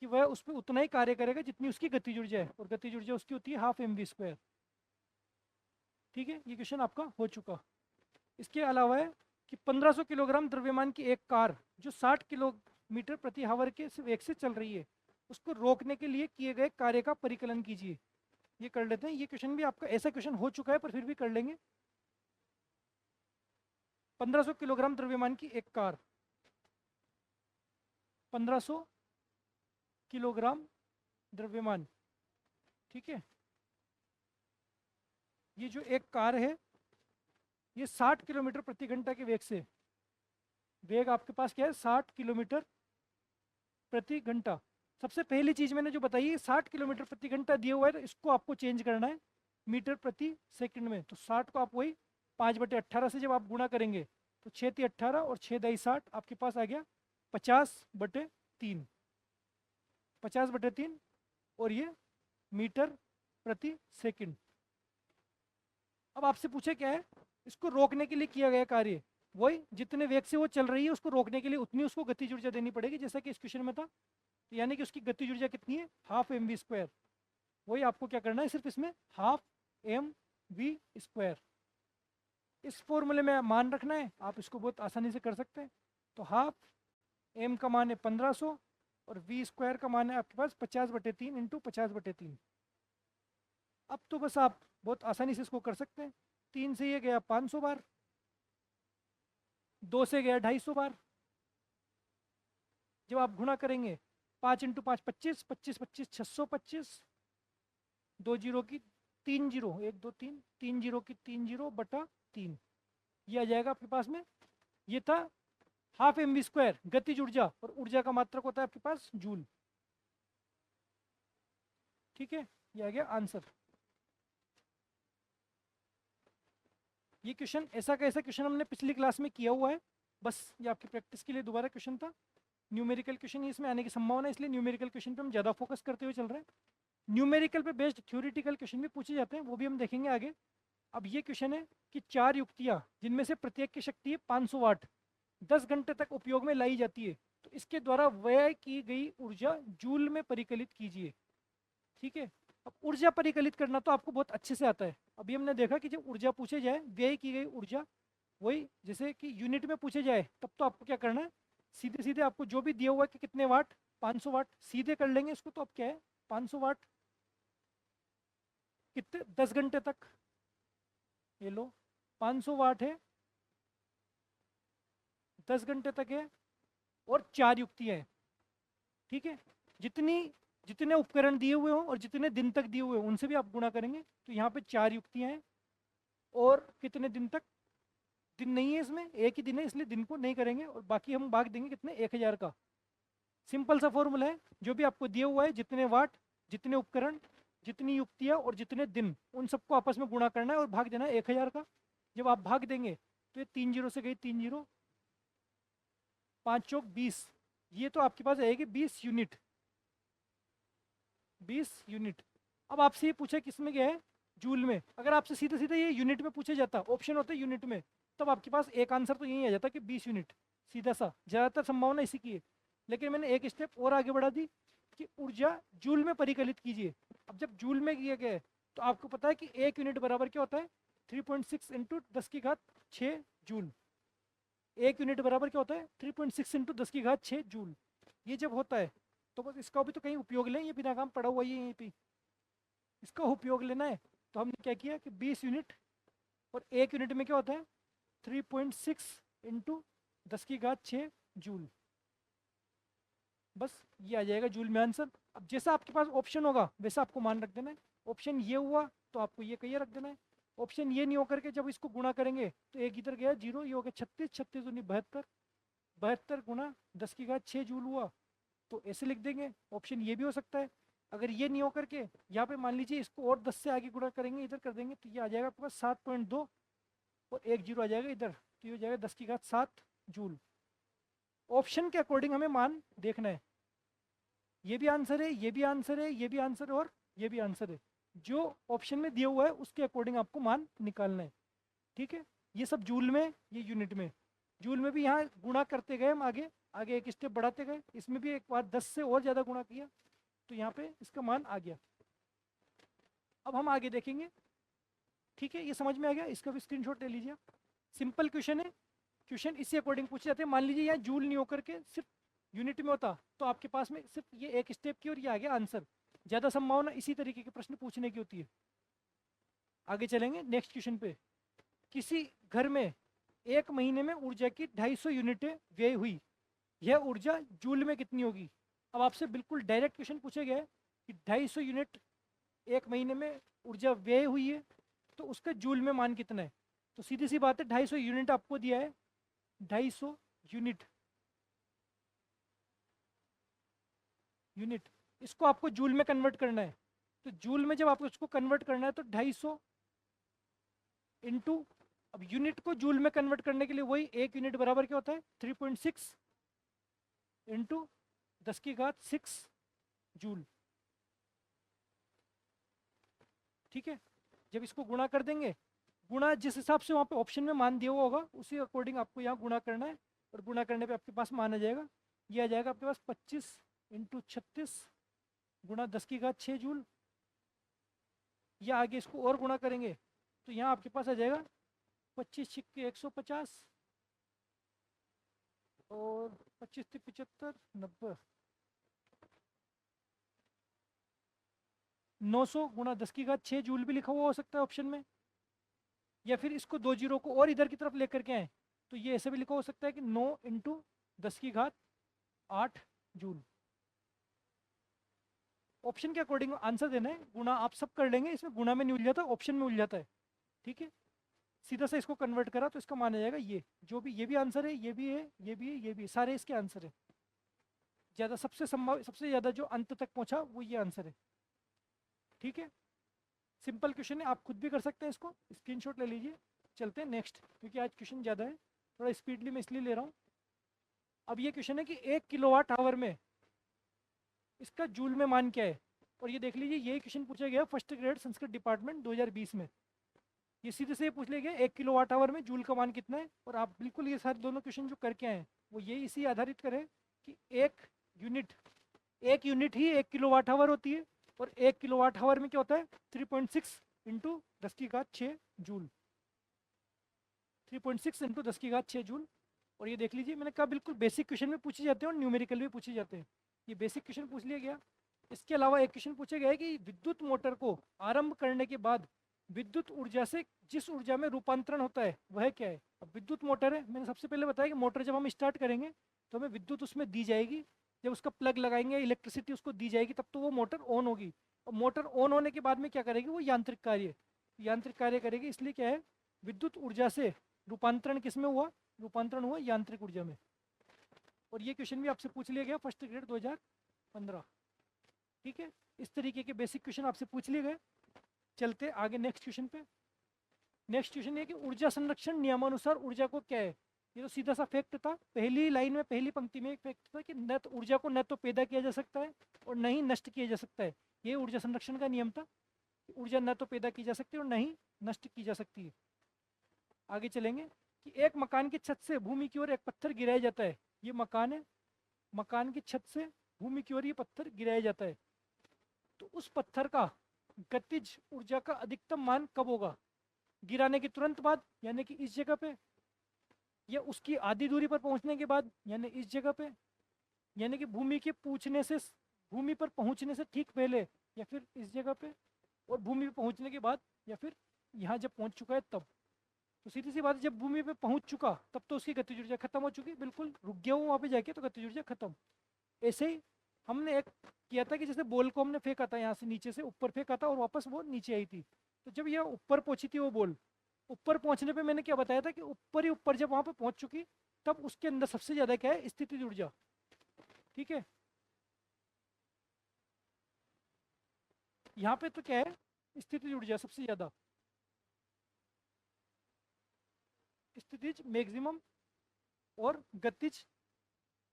कि वह उस पर उतना ही कार्य करेगा जितनी उसकी गतिज ऊर्जा है, और गतिज ऊर्जा उसकी होती है 12 mv²। ठीक है, ये क्वेश्चन आपका हो चुका। इसके अलावा है कि 1500 किलोग्राम द्रव्यमान की एक कार जो 60 किलोमीटर प्रति आवर के वेग से चल रही है, उसको रोकने के लिए किए गए कार्य का परिकलन कीजिए। ये कर लेते हैं। ये क्वेश्चन भी आपका ऐसा क्वेश्चन हो चुका है पर फिर भी कर लेंगे। 1500 किलोग्राम द्रव्यमान की एक कार, 1500 किलोग्राम द्रव्यमान, ठीक है। ये जो एक कार है ये 60 किलोमीटर प्रति घंटा के वेग से, वेग आपके पास क्या है 60 किलोमीटर प्रति घंटा। सबसे पहली चीज मैंने जो बताई है 60 किलोमीटर प्रति घंटा दिया हुआ है, तो इसको आपको चेंज करना है मीटर प्रति सेकंड में। तो 60 को आप वही 5/18 से जब आप गुणा करेंगे तो 6×3 = 18 और 6×2 = 60, आपके पास आ गया 50/3, 50/3, और ये मीटर प्रति सेकंड। अब आपसे पूछे क्या है, इसको रोकने के लिए किया गया कार्य, वही जितने वेग से वो चल रही है उसको रोकने के लिए उतनी उसको गतिज ऊर्जा देनी पड़ेगी, जैसा कि इस क्वेश्चन में था। तो यानी कि उसकी गतिज ऊर्जा कितनी है 12 mv²। वही आपको क्या करना है, सिर्फ इसमें 12 mv²। इस फॉर्मूले में मान रखना है, आप इसको बहुत आसानी से कर सकते हैं। तो 12 m का मान है 1500 और v² का मान है आपके पास 50/3 × 50/3। अब तो बस आप बहुत आसानी से इसको कर सकते हैं। 3 से ये गया 500 बार, 2 से गया 250 बार। जब आप गुणा करेंगे 5 × 5 25, 25 25 625, 2 जीरो की 3 जीरो, 1 2 3, 3 जीरो की 3 जीरो/3, ये आ जाएगा आपके पास में। ये था 12 mv² गतिज ऊर्जा, और ऊर्जा का मात्रक होता है आपके पास जूल। ठीक है, ये आ गया आंसर। ये क्वेश्चन ऐसा का ऐसा क्वेश्चन हमने पिछली क्लास में किया हुआ है, बस ये आपकी प्रैक्टिस के लिए दोबारा क्वेश्चन था। न्यूमेरिकल क्वेश्चन इसमें आने की संभावना है, इसलिए न्यूमेरिकल क्वेश्चन पे हम ज़्यादा फोकस करते हुए चल रहे हैं। न्यूमेरिकल पे बेस्ड थ्योरेटिकल क्वेश्चन भी पूछे जाते हैं, वो भी हम देखेंगे आगे। अब ये क्वेश्चन है कि 4 युक्तियाँ जिनमें से प्रत्येक की शक्ति है 500 वाट, 10 घंटे तक उपयोग में लाई जाती है, तो इसके द्वारा व्यय की गई ऊर्जा जूल में परिकलित कीजिए। ठीक है, अब ऊर्जा परिकलित करना तो आपको बहुत अच्छे से आता है। अभी हमने देखा कि जब ऊर्जा पूछे जाए, व्यय की गई ऊर्जा, वही जैसे कि यूनिट में पूछे जाए, तब तो आपको क्या करना है, सीधे सीधे आपको जो भी दिया हुआ है कि कितने वाट, 500 वाट, सीधे कर लेंगे इसको। तो अब क्या है 500 वाट कितने 10 घंटे तक, ये लो 500 वाट है, 10 घंटे तक है, और 4 युक्तियाँ हैं। ठीक है, जितने उपकरण दिए हुए हों और जितने दिन तक दिए हुए हों उनसे भी आप गुणा करेंगे। तो यहाँ पे 4 युक्तियाँ हैं, और कितने दिन तक, दिन नहीं है इसमें, एक ही दिन है इसलिए दिन को नहीं करेंगे, और बाकी हम भाग देंगे कितने 1000 का। सिंपल सा फॉर्मूला है, जो भी आपको दिया हुआ है जितने वाट, जितने उपकरण, जितनी युक्तियाँ और जितने दिन, उन सबको आपस में गुणा करना है और भाग देना है 1000 का। जब आप भाग देंगे तो ये 3 जीरो से गई 3 जीरो, 5 चौक 20, ये तो आपके पास आएगी 20 यूनिट, 20 यूनिट। अब आपसे ये पूछा किस में क्या है, जूल में। अगर आपसे सीधे सीधे ये यूनिट में पूछे जाता, ऑप्शन होते यूनिट में, तब आपके पास एक आंसर तो यही आ जाता कि 20 यूनिट, सीधा सा, ज़्यादातर संभावना इसी की है। लेकिन मैंने एक स्टेप और आगे बढ़ा दी कि ऊर्जा जूल में परिकलित कीजिए। अब जब जूल में किया गया है तो आपको पता है कि 1 यूनिट बराबर क्या होता है 3.6 × 10⁶ जूल। 1 यूनिट बराबर क्या होता है 3.6 × 10⁶ जूल। ये जब होता है तो बस इसका भी तो कहीं उपयोग लें, ये बिना काम पड़ा हुआ ही है यहीं पे, इसका उपयोग लेना है। तो हमने क्या किया कि 20 यूनिट, और 1 यूनिट में क्या होता है 3.6 इंटू 10⁶ जूल। बस ये आ जाएगा जूल में आंसर। अब जैसा आपके पास ऑप्शन होगा वैसा आपको मान रख देना है। ऑप्शन ये हुआ तो आपको ये कहिए रख देना है। ऑप्शन ये नहीं होकर के जब इसको गुणा करेंगे तो एक इधर गया 0, ये हो गया 36, 36 दूनी 72, 72 गुणा 10⁶ जूल हुआ, तो ऐसे लिख देंगे। ऑप्शन ये भी हो सकता है। अगर ये नहीं हो करके यहाँ पे मान लीजिए इसको और 10 से आगे गुणा करेंगे, इधर कर देंगे, तो ये आ जाएगा आपके पास 7.2 और 1 जीरो आ जाएगा इधर, तो ये हो जाएगा 10⁶ जूल। ऑप्शन के अकॉर्डिंग हमें मान देखना है। ये भी आंसर है, ये भी आंसर है, ये भी आंसर है और ये भी आंसर है। जो ऑप्शन में दिया हुआ है उसके अकॉर्डिंग आपको मान निकालना है। ठीक है, ये सब जूल में, ये यूनिट में। जूल में भी यहाँ गुणा करते गए हम, आगे आगे एक स्टेप बढ़ाते गए। इसमें भी एक बार 10 से और ज़्यादा गुणा किया तो यहाँ पे इसका मान आ गया। अब हम आगे देखेंगे। ठीक है, ये समझ में आ गया, इसका भी स्क्रीनशॉट ले लीजिए आप। सिंपल क्वेश्चन है, क्वेश्चन इसी अकॉर्डिंग पूछे जाते हैं। मान लीजिए यहाँ जूल नहीं होकर के सिर्फ यूनिट में होता तो आपके पास में सिर्फ ये एक स्टेप की और ये आ गया आंसर। ज़्यादा संभावना इसी तरीके के प्रश्न पूछने की होती है। आगे चलेंगे नेक्स्ट क्वेश्चन पे। किसी घर में 1 महीने में ऊर्जा की 250 यूनिटें व्यय हुई, यह ऊर्जा जूल में कितनी होगी? अब आपसे बिल्कुल डायरेक्ट क्वेश्चन पूछे गए कि 250 यूनिट 1 महीने में ऊर्जा व्यय हुई है, तो उसका जूल में मान कितना है? तो सीधी सी बात है, 250 यूनिट आपको दिया है, 250 यूनिट, इसको आपको जूल में कन्वर्ट करना है। तो जूल में जब आपको इसको कन्वर्ट करना है तो 250 इंटू, अब यूनिट को जूल में कन्वर्ट करने के लिए वही 1 यूनिट बराबर क्या होता है 3.6 इंटू 10⁶ जूल। ठीक है, जब इसको गुणा कर देंगे, गुणा जिस हिसाब से वहाँ पे ऑप्शन में मान दिया हुआ होगा उसी अकॉर्डिंग आपको यहाँ गुणा करना है, और गुणा करने पे आपके पास मान आ जाएगा। ये आ जाएगा आपके पास 25 इंटू 36 गुणा 10⁶ जूल। या आगे इसको और गुणा करेंगे तो यहाँ आपके पास आ जाएगा 25 छिक्के 150 और 25 से 75 90, 900 गुणा 10⁶ जूल भी लिखा हुआ हो सकता है ऑप्शन में। या फिर इसको 2 जीरो को और इधर की तरफ लेकर के आए तो ये ऐसे भी लिखा हो सकता है कि 9 इंटू 10�8 जूल। ऑप्शन के अकॉर्डिंग आंसर देना है। गुणा आप सब कर लेंगे, इसमें गुणा में नहीं उलझाता, ऑप्शन में उलझाता है। ठीक है, सीधा सा इसको कन्वर्ट करा तो इसका मान आ जाएगा ये, जो भी ये भी आंसर है, ये भी है, ये भी है, ये भी है, सारे इसके आंसर है। ज़्यादा सबसे संभव, सबसे ज़्यादा जो अंत तक पहुंचा वो ये आंसर है। ठीक है, सिंपल क्वेश्चन है, आप खुद भी कर सकते हैं इसको, स्क्रीनशॉट ले लीजिए। चलते हैं नेक्स्ट, क्योंकि आज क्वेश्चन ज़्यादा है, थोड़ा स्पीडली मैं इसलिए ले रहा हूँ। अब ये क्वेश्चन है कि 1 किलोवाट आवर में इसका जूल में मान क्या है? और ये देख लीजिए, यही क्वेश्चन पूछा गया फर्स्ट ग्रेड संस्कृत डिपार्टमेंट 2020 में। ये सीधे से पूछ लिया गया 1 किलोवाट आवर में जूल का मान कितना है, और आप बिल्कुल ये सारे दोनों क्वेश्चन जो करके आए वो ये इसी आधारित करें कि एक यूनिट ही 1 किलोवाट आवर होती है, और 1 किलोवाट आवर में क्या होता है 3.6 इंटू 10⁶ जूल, 3.6 इंटू 10⁶ जूल। और ये देख लीजिए, मैंने कहा बिल्कुल बेसिक क्वेश्चन में पूछे जाते हैं और न्यूमेरिकल भी पूछे जाते हैं। ये बेसिक क्वेश्चन पूछ लिया गया। इसके अलावा एक क्वेश्चन पूछा गया है कि विद्युत मोटर को आरंभ करने के बाद विद्युत ऊर्जा से जिस ऊर्जा में रूपांतरण होता है वह क्या है? अब विद्युत मोटर है, मैंने सबसे पहले बताया कि मोटर जब हम स्टार्ट करेंगे तो हमें विद्युत उसमें दी जाएगी, जब उसका प्लग लगाएंगे इलेक्ट्रिसिटी उसको दी जाएगी तब तो वो मोटर ऑन होगी। और मोटर ऑन होने के बाद में क्या करेगी? वो यांत्रिक कार्य करेगी। इसलिए क्या है, विद्युत ऊर्जा से रूपांतरण किस में हुआ? रूपांतरण हुआ यांत्रिक ऊर्जा में। और ये क्वेश्चन भी आपसे पूछ लिया गया फर्स्ट ग्रेड 2015। ठीक है, इस तरीके के बेसिक क्वेश्चन आपसे पूछ लिए गए। चलते आगे नेक्स्ट क्वेश्चन पे। नेक्स्ट क्वेश्चन ये कि ऊर्जा संरक्षण नियमानुसार ऊर्जा को क्या है? ये तो सीधा सा फैक्ट था, पहली लाइन में पहली पंक्ति में एक फैक्ट था कि न तो ऊर्जा को न तो पैदा किया जा सकता है और न ही नष्ट किया जा सकता है। ये ऊर्जा संरक्षण का नियम था, ऊर्जा न तो पैदा की जा सकती है और न ही नष्ट की जा सकती है। आगे चलेंगे कि एक मकान की छत से भूमि की ओर एक पत्थर गिराया जाता है। ये मकान है, मकान की छत से भूमि की ओर ये पत्थर गिराया जाता है, तो उस पत्थर का गतिज ऊर्जा का अधिकतम मान कब होगा? गिराने के तुरंत बाद यानी कि इस जगह पे, या उसकी आधी दूरी पर पहुंचने के बाद यानी इस जगह पे, यानी कि भूमि पर पहुंचने से ठीक पहले, या फिर इस जगह पे, और भूमि पे पहुंचने के बाद, या फिर यहाँ जब पहुंच चुका है तब। तो सीधी सी बात है, जब भूमि पे पहुंच चुका तब तो उसकी गतिज ऊर्जा खत्म हो चुकी, बिल्कुल रुक गया वो वहाँ पे जाके, तो गतिज ऊर्जा खत्म। ऐसे ही हमने एक किया था कि जैसे बॉल को हमने फेंका था यहाँ से नीचे से ऊपर फेंका था और वापस वो नीचे आई थी। तो जब यह ऊपर पहुंची थी वो बॉल, ऊपर पहुंचने पे मैंने क्या बताया था कि ऊपर ही ऊपर जब वहाँ पे पहुंच चुकी, तब उसके अंदर सबसे ज़्यादा क्या है, स्थितिज ऊर्जा। ठीक है, यहाँ पे तो क्या है, स्थितिज ऊर्जा सबसे ज़्यादा, स्थितिज मैक्सिमम और गतिज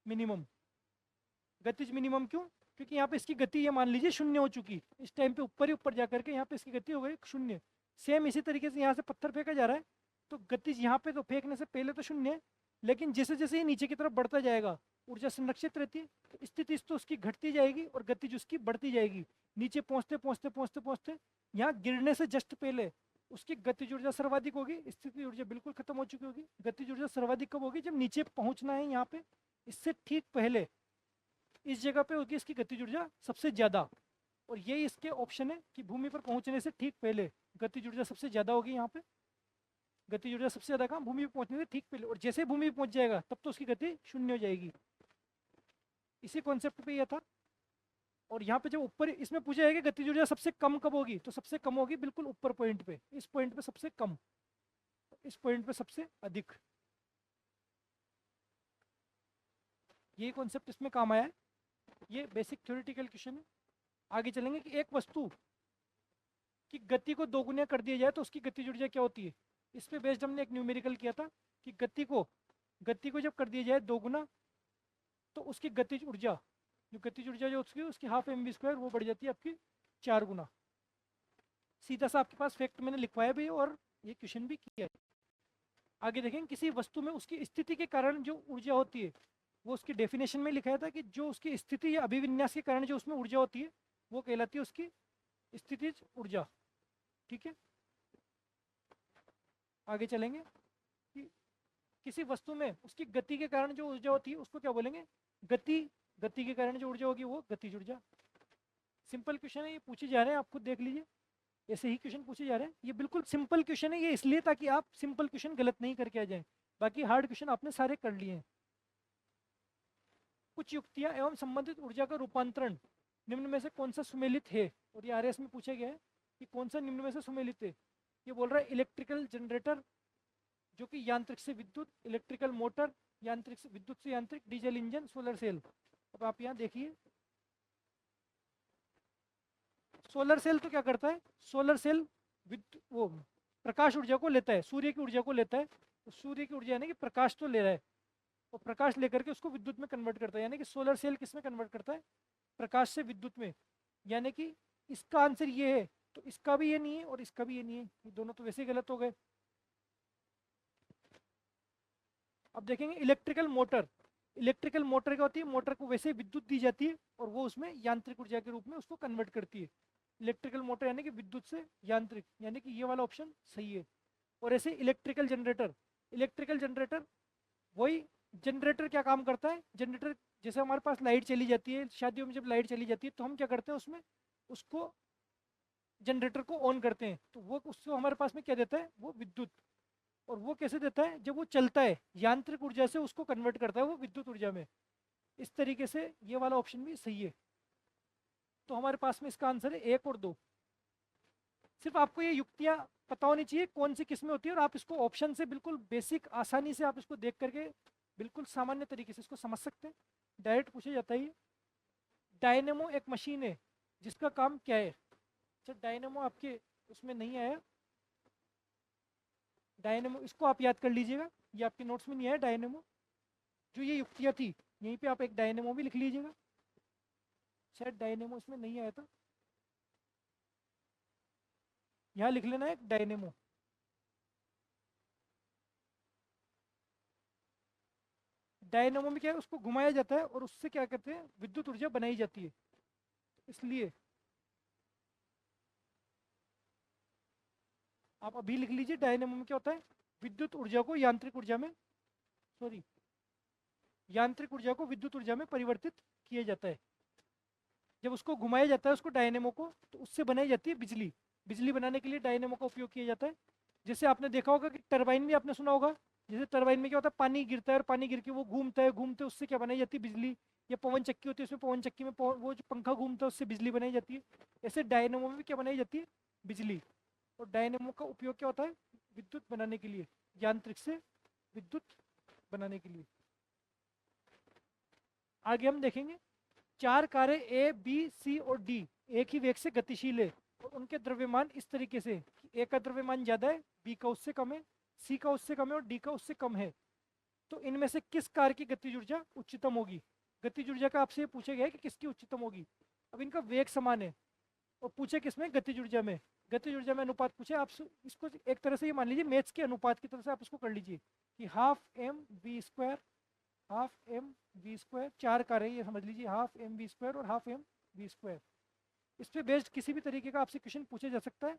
मिनिमम। गतिज मिनिमम क्यों? क्योंकि यहाँ पे इसकी गति ये मान लीजिए शून्य हो चुकी, इस टाइम पे ऊपर ही ऊपर जा करके यहाँ पे इसकी गति हो गई शून्य। सेम इसी तरीके से यहाँ से पत्थर फेंका जा रहा है, तो गतिज यहाँ पे तो फेंकने से पहले तो शून्य है, लेकिन जैसे जैसे ये नीचे की तरफ बढ़ता जाएगा ऊर्जा संरक्षित रहती है, तो स्थिति तो उसकी घटती जाएगी और गतिज उसकी बढ़ती जाएगी। नीचे पहुँचते पहुँचते पहुँचते पहुँचते यहाँ गिरने से जस्ट पहले उसकी गतिज ऊर्जा सर्वाधिक होगी, स्थिति ऊर्जा बिल्कुल खत्म हो चुकी होगी। गतिज ऊर्जा सर्वाधिक कब होगी? जब नीचे पहुँचना है यहाँ पे, इससे ठीक पहले इस जगह पे होगी इसकी गतिज ऊर्जा सबसे ज़्यादा। और यही इसके ऑप्शन है कि भूमि पर पहुंचने से ठीक पहले गतिज ऊर्जा सबसे ज़्यादा होगी। यहाँ पे गतिज ऊर्जा सबसे ज़्यादा कहाँ? भूमि पर पहुंचने से ठीक पहले, और जैसे भूमि पर पहुंच जाएगा तब तो उसकी गति शून्य हो जाएगी। इसी कॉन्सेप्ट पे यह था। और यहाँ पे जब ऊपर इसमें पूछा है कि गतिज ऊर्जा सबसे कम कब होगी, तो सबसे कम होगी बिल्कुल ऊपर पॉइंट पे, इस पॉइंट पे सबसे कम, इस पॉइंट पे सबसे अधिक। ये कॉन्सेप्ट इसमें काम आया है। ये बेसिक थ्योरेटिकल क्वेश्चन है। आगे चलेंगे कि एक वस्तु की गति को दोगुना कर दिया जाए तो उसकी गतिज ऊर्जा क्या होती है। इस पे बेस्ड हमने एक न्यूमेरिकल किया था कि गति को जब कर दिया जाए दोगुना, तो उसकी गतिज ऊर्जा, जो गतिज ऊर्जा जो उसकी हाफ mv² वो बढ़ जाती है आपकी 4 गुना। सीधा सा आपके पास फैक्ट मैंने लिखवाया भी और ये क्वेश्चन भी किया है। आगे देखेंगे किसी वस्तु में उसकी स्थिति के कारण जो ऊर्जा होती है, वो उसकी डेफिनेशन में लिखाया था कि जो उसकी स्थिति या अभिविन्यास के कारण जो उसमें ऊर्जा होती है वो कहलाती है उसकी स्थितिज ऊर्जा। ठीक है, आगे चलेंगे कि किसी वस्तु में उसकी गति के कारण जो ऊर्जा होती है उसको क्या बोलेंगे? गति। गति के कारण जो ऊर्जा होगी वो गतिज ऊर्जा। सिंपल क्वेश्चन है, ये पूछे जा रहे हैं, आप खुद देख लीजिए, ऐसे ही क्वेश्चन पूछे जा रहे हैं। ये बिल्कुल सिंपल क्वेश्चन है, ये इसलिए ताकि आप सिंपल क्वेश्चन गलत नहीं करके आ जाएं। बाकी हार्ड क्वेश्चन आपने सारे कर लिए हैं। कुछ युक्तियां एवं संबंधित ऊर्जा का रूपांतरण निम्न में से कौन सा सुमेलित है? और ये आरएस में पूछा गया है कि कौन सा निम्न में से सुमेलित है। ये बोल रहा है इलेक्ट्रिकल जनरेटर जो कि यांत्रिक से विद्युत, इलेक्ट्रिकल मोटर यांत्रिक से विद्युत से यांत्रिक, डीजल इंजन, सोलर सेल। अब आप यहाँ देखिए, सोलर सेल तो क्या करता है? सोलर सेल वो प्रकाश ऊर्जा को लेता है, सूर्य की ऊर्जा को लेता है। तो सूर्य की ऊर्जा यानी कि प्रकाश तो ले रहा है, और प्रकाश लेकर के उसको विद्युत में कन्वर्ट करता है। यानी कि सोलर सेल किस में कन्वर्ट करता है? प्रकाश से विद्युत में। यानी कि इसका आंसर ये है, तो इसका भी ये नहीं है और इसका भी ये नहीं है, ये दोनों तो वैसे ही गलत हो गए। अब देखेंगे इलेक्ट्रिकल मोटर। इलेक्ट्रिकल मोटर क्या होती है? मोटर को वैसे विद्युत दी जाती है और वो उसमें यांत्रिक ऊर्जा के रूप में उसको कन्वर्ट करती है। इलेक्ट्रिकल मोटर यानी कि विद्युत से यांत्रिक, यानी कि ये वाला ऑप्शन सही है। और ऐसे इलेक्ट्रिकल जनरेटर, इलेक्ट्रिकल जनरेटर वही, जनरेटर क्या काम करता है? जनरेटर जैसे हमारे पास लाइट चली जाती है, शादियों में जब लाइट चली जाती है तो हम क्या करते हैं उसमें, उसको जनरेटर को ऑन करते हैं, तो वो उसको हमारे पास में क्या देता है? वो विद्युत। और वो कैसे देता है? जब वो चलता है यांत्रिक ऊर्जा से उसको कन्वर्ट करता है वो विद्युत ऊर्जा में। इस तरीके से ये वाला ऑप्शन भी सही है। तो हमारे पास में इसका आंसर है 1 और 2। सिर्फ आपको ये युक्तियां पता होनी चाहिए कौन सी किस में होती है, और आप इसको ऑप्शन से बिल्कुल बेसिक आसानी से आप इसको देख करके बिल्कुल सामान्य तरीके से इसको समझ सकते हैं। डायरेक्ट पूछा जाता है। डायनेमो एक मशीन है जिसका काम क्या है? अच्छा, डायनेमो आपके उसमें नहीं आया, डायनेमो इसको आप याद कर लीजिएगा, ये आपके नोट्स में नहीं आया डायनेमो। जो ये युक्तियाँ थी यहीं पे आप एक डायनेमो भी लिख लीजिएगा, शायद डायनेमो इसमें नहीं आया था, यहाँ लिख लेना है डायनेमो। डायनेमो में क्या है? उसको घुमाया जाता है और उससे क्या कहते हैं? विद्युत ऊर्जा बनाई जाती है। इसलिए आप अभी लिख लीजिए, डायनेमो में क्या होता है? विद्युत ऊर्जा को यांत्रिक ऊर्जा में, सॉरी, यांत्रिक ऊर्जा को विद्युत ऊर्जा में परिवर्तित किया जाता है। जब उसको घुमाया जाता है उसको डायनेमो को, तो उससे बनाई जाती है बिजली। बिजली बनाने के लिए डायनेमो का उपयोग किया जाता है। जैसे आपने देखा होगा कि टरबाइन भी आपने सुना होगा, जैसे टरबाइन में क्या होता है, पानी गिरता है और पानी गिर के वो घूमता है, घूमते उससे क्या बनाई जाती है, बिजली। या पवन चक्की होती है, उसमें पवन चक्की में वो जो पंखा घूमता है उससे बिजली बनाई जाती है। ऐसे डायनेमो में भी क्या बनाई जाती है, बिजली। और डायनेमो का उपयोग क्या होता है, विद्युत बनाने के लिए, यांत्रिक से विद्युत बनाने के लिए। आगे हम देखेंगे, चार कारें ए बी सी और डी एक ही वेग से गतिशील है और उनके द्रव्यमान इस तरीके से कि ए का द्रव्यमान ज्यादा है, बी का उससे कम है, सी का उससे कम है और डी का उससे कम है। तो इनमें से किस कार की गतिज ऊर्जा उच्चतम होगी। गतिज ऊर्जा का आपसे पूछा गया है कि किसकी उच्चतम होगी। अब इनका वेग समान है और पूछे किसमें, गतिज ऊर्जा में। गतिज ऊर्जा में अनुपात पूछे, आप इसको एक तरह से ये मान लीजिए मैथ्स के अनुपात की तरह से आप इसको कर लीजिए कि half M V square, half M V square, चार कारें ये समझ लीजिए, हाफ एम वी स्क्वायर और हाफ एम वी स्क्वायर। इस पे बेस्ड किसी भी तरीके का आपसे क्वेश्चन पूछा जा सकता है।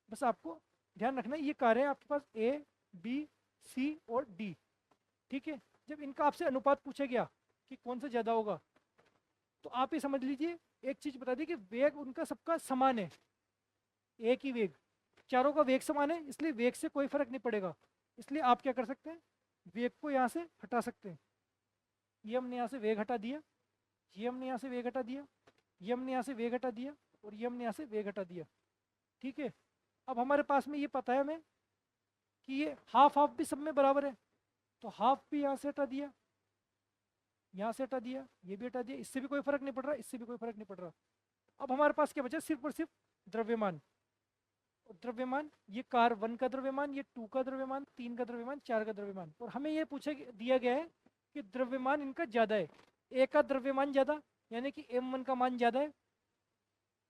बस आपको ध्यान रखना है ये कारें आपके पास ए बी सी और डी, ठीक है। जब इनका आपसे अनुपात पूछा गया कि कौन सा ज़्यादा होगा, तो आप ये समझ लीजिए, एक चीज़ बता दी कि वेग उनका सबका समान है, एक ही वेग, चारों का वेग समान है, इसलिए वेग से कोई फर्क नहीं पड़ेगा। इसलिए आप क्या कर सकते हैं, वेग को यहाँ से हटा सकते हैं। ये हमने यहाँ से वेग हटा दिया, ये हमने यहाँ से वेग हटा दिया, ये हमने यहाँ से वेग हटा दिया और ये हमने यहाँ से वेग हटा दिया, ठीक है। अब हमारे पास में ये पता है हमें कि ये हाफ हाफ भी सब में बराबर है, तो हाफ भी यहाँ से हटा दिया, यहाँ से हटा दिया, ये भी हटा दिया, इससे भी कोई फर्क नहीं पड़ रहा, इससे भी कोई फर्क नहीं पड़ रहा। अब हमारे पास क्या बचा, सिर्फ और सिर्फ द्रव्यमान। और द्रव्यमान, ये कार 1 का द्रव्यमान, ये 2 का द्रव्यमान, 3 का द्रव्यमान, 4 का द्रव्यमान। और हमें ये पूछा दिया गया है कि द्रव्यमान इनका ज़्यादा है, ए का द्रव्यमान ज़्यादा, यानी कि M1 का मान ज़्यादा है,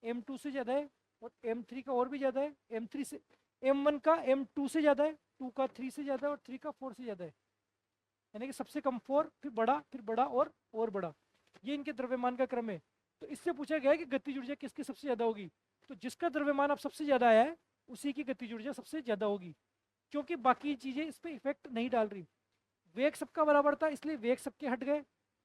M2 से ज़्यादा है, और M3 का और भी ज़्यादा है, M3 से, M1 का M2 से ज़्यादा है, 2 का 3 से ज़्यादा है और 3 का 4 से ज़्यादा है। यानी कि सबसे कम 4, फिर बड़ा और बड़ा, ये इनके द्रव्यमान का क्रम है। तो इससे पूछा गया है कि गतिज ऊर्जा किसकी सबसे ज़्यादा होगी। तो जिसका द्रव्यमान अब सबसे ज़्यादा आया है उसी की गतिज ऊर्जा सबसे ज़्यादा होगी, क्योंकि बाकी चीज़ें इस पर इफेक्ट नहीं डाल रही। वेग सबका बराबर था इसलिए वेग सबके हट गए,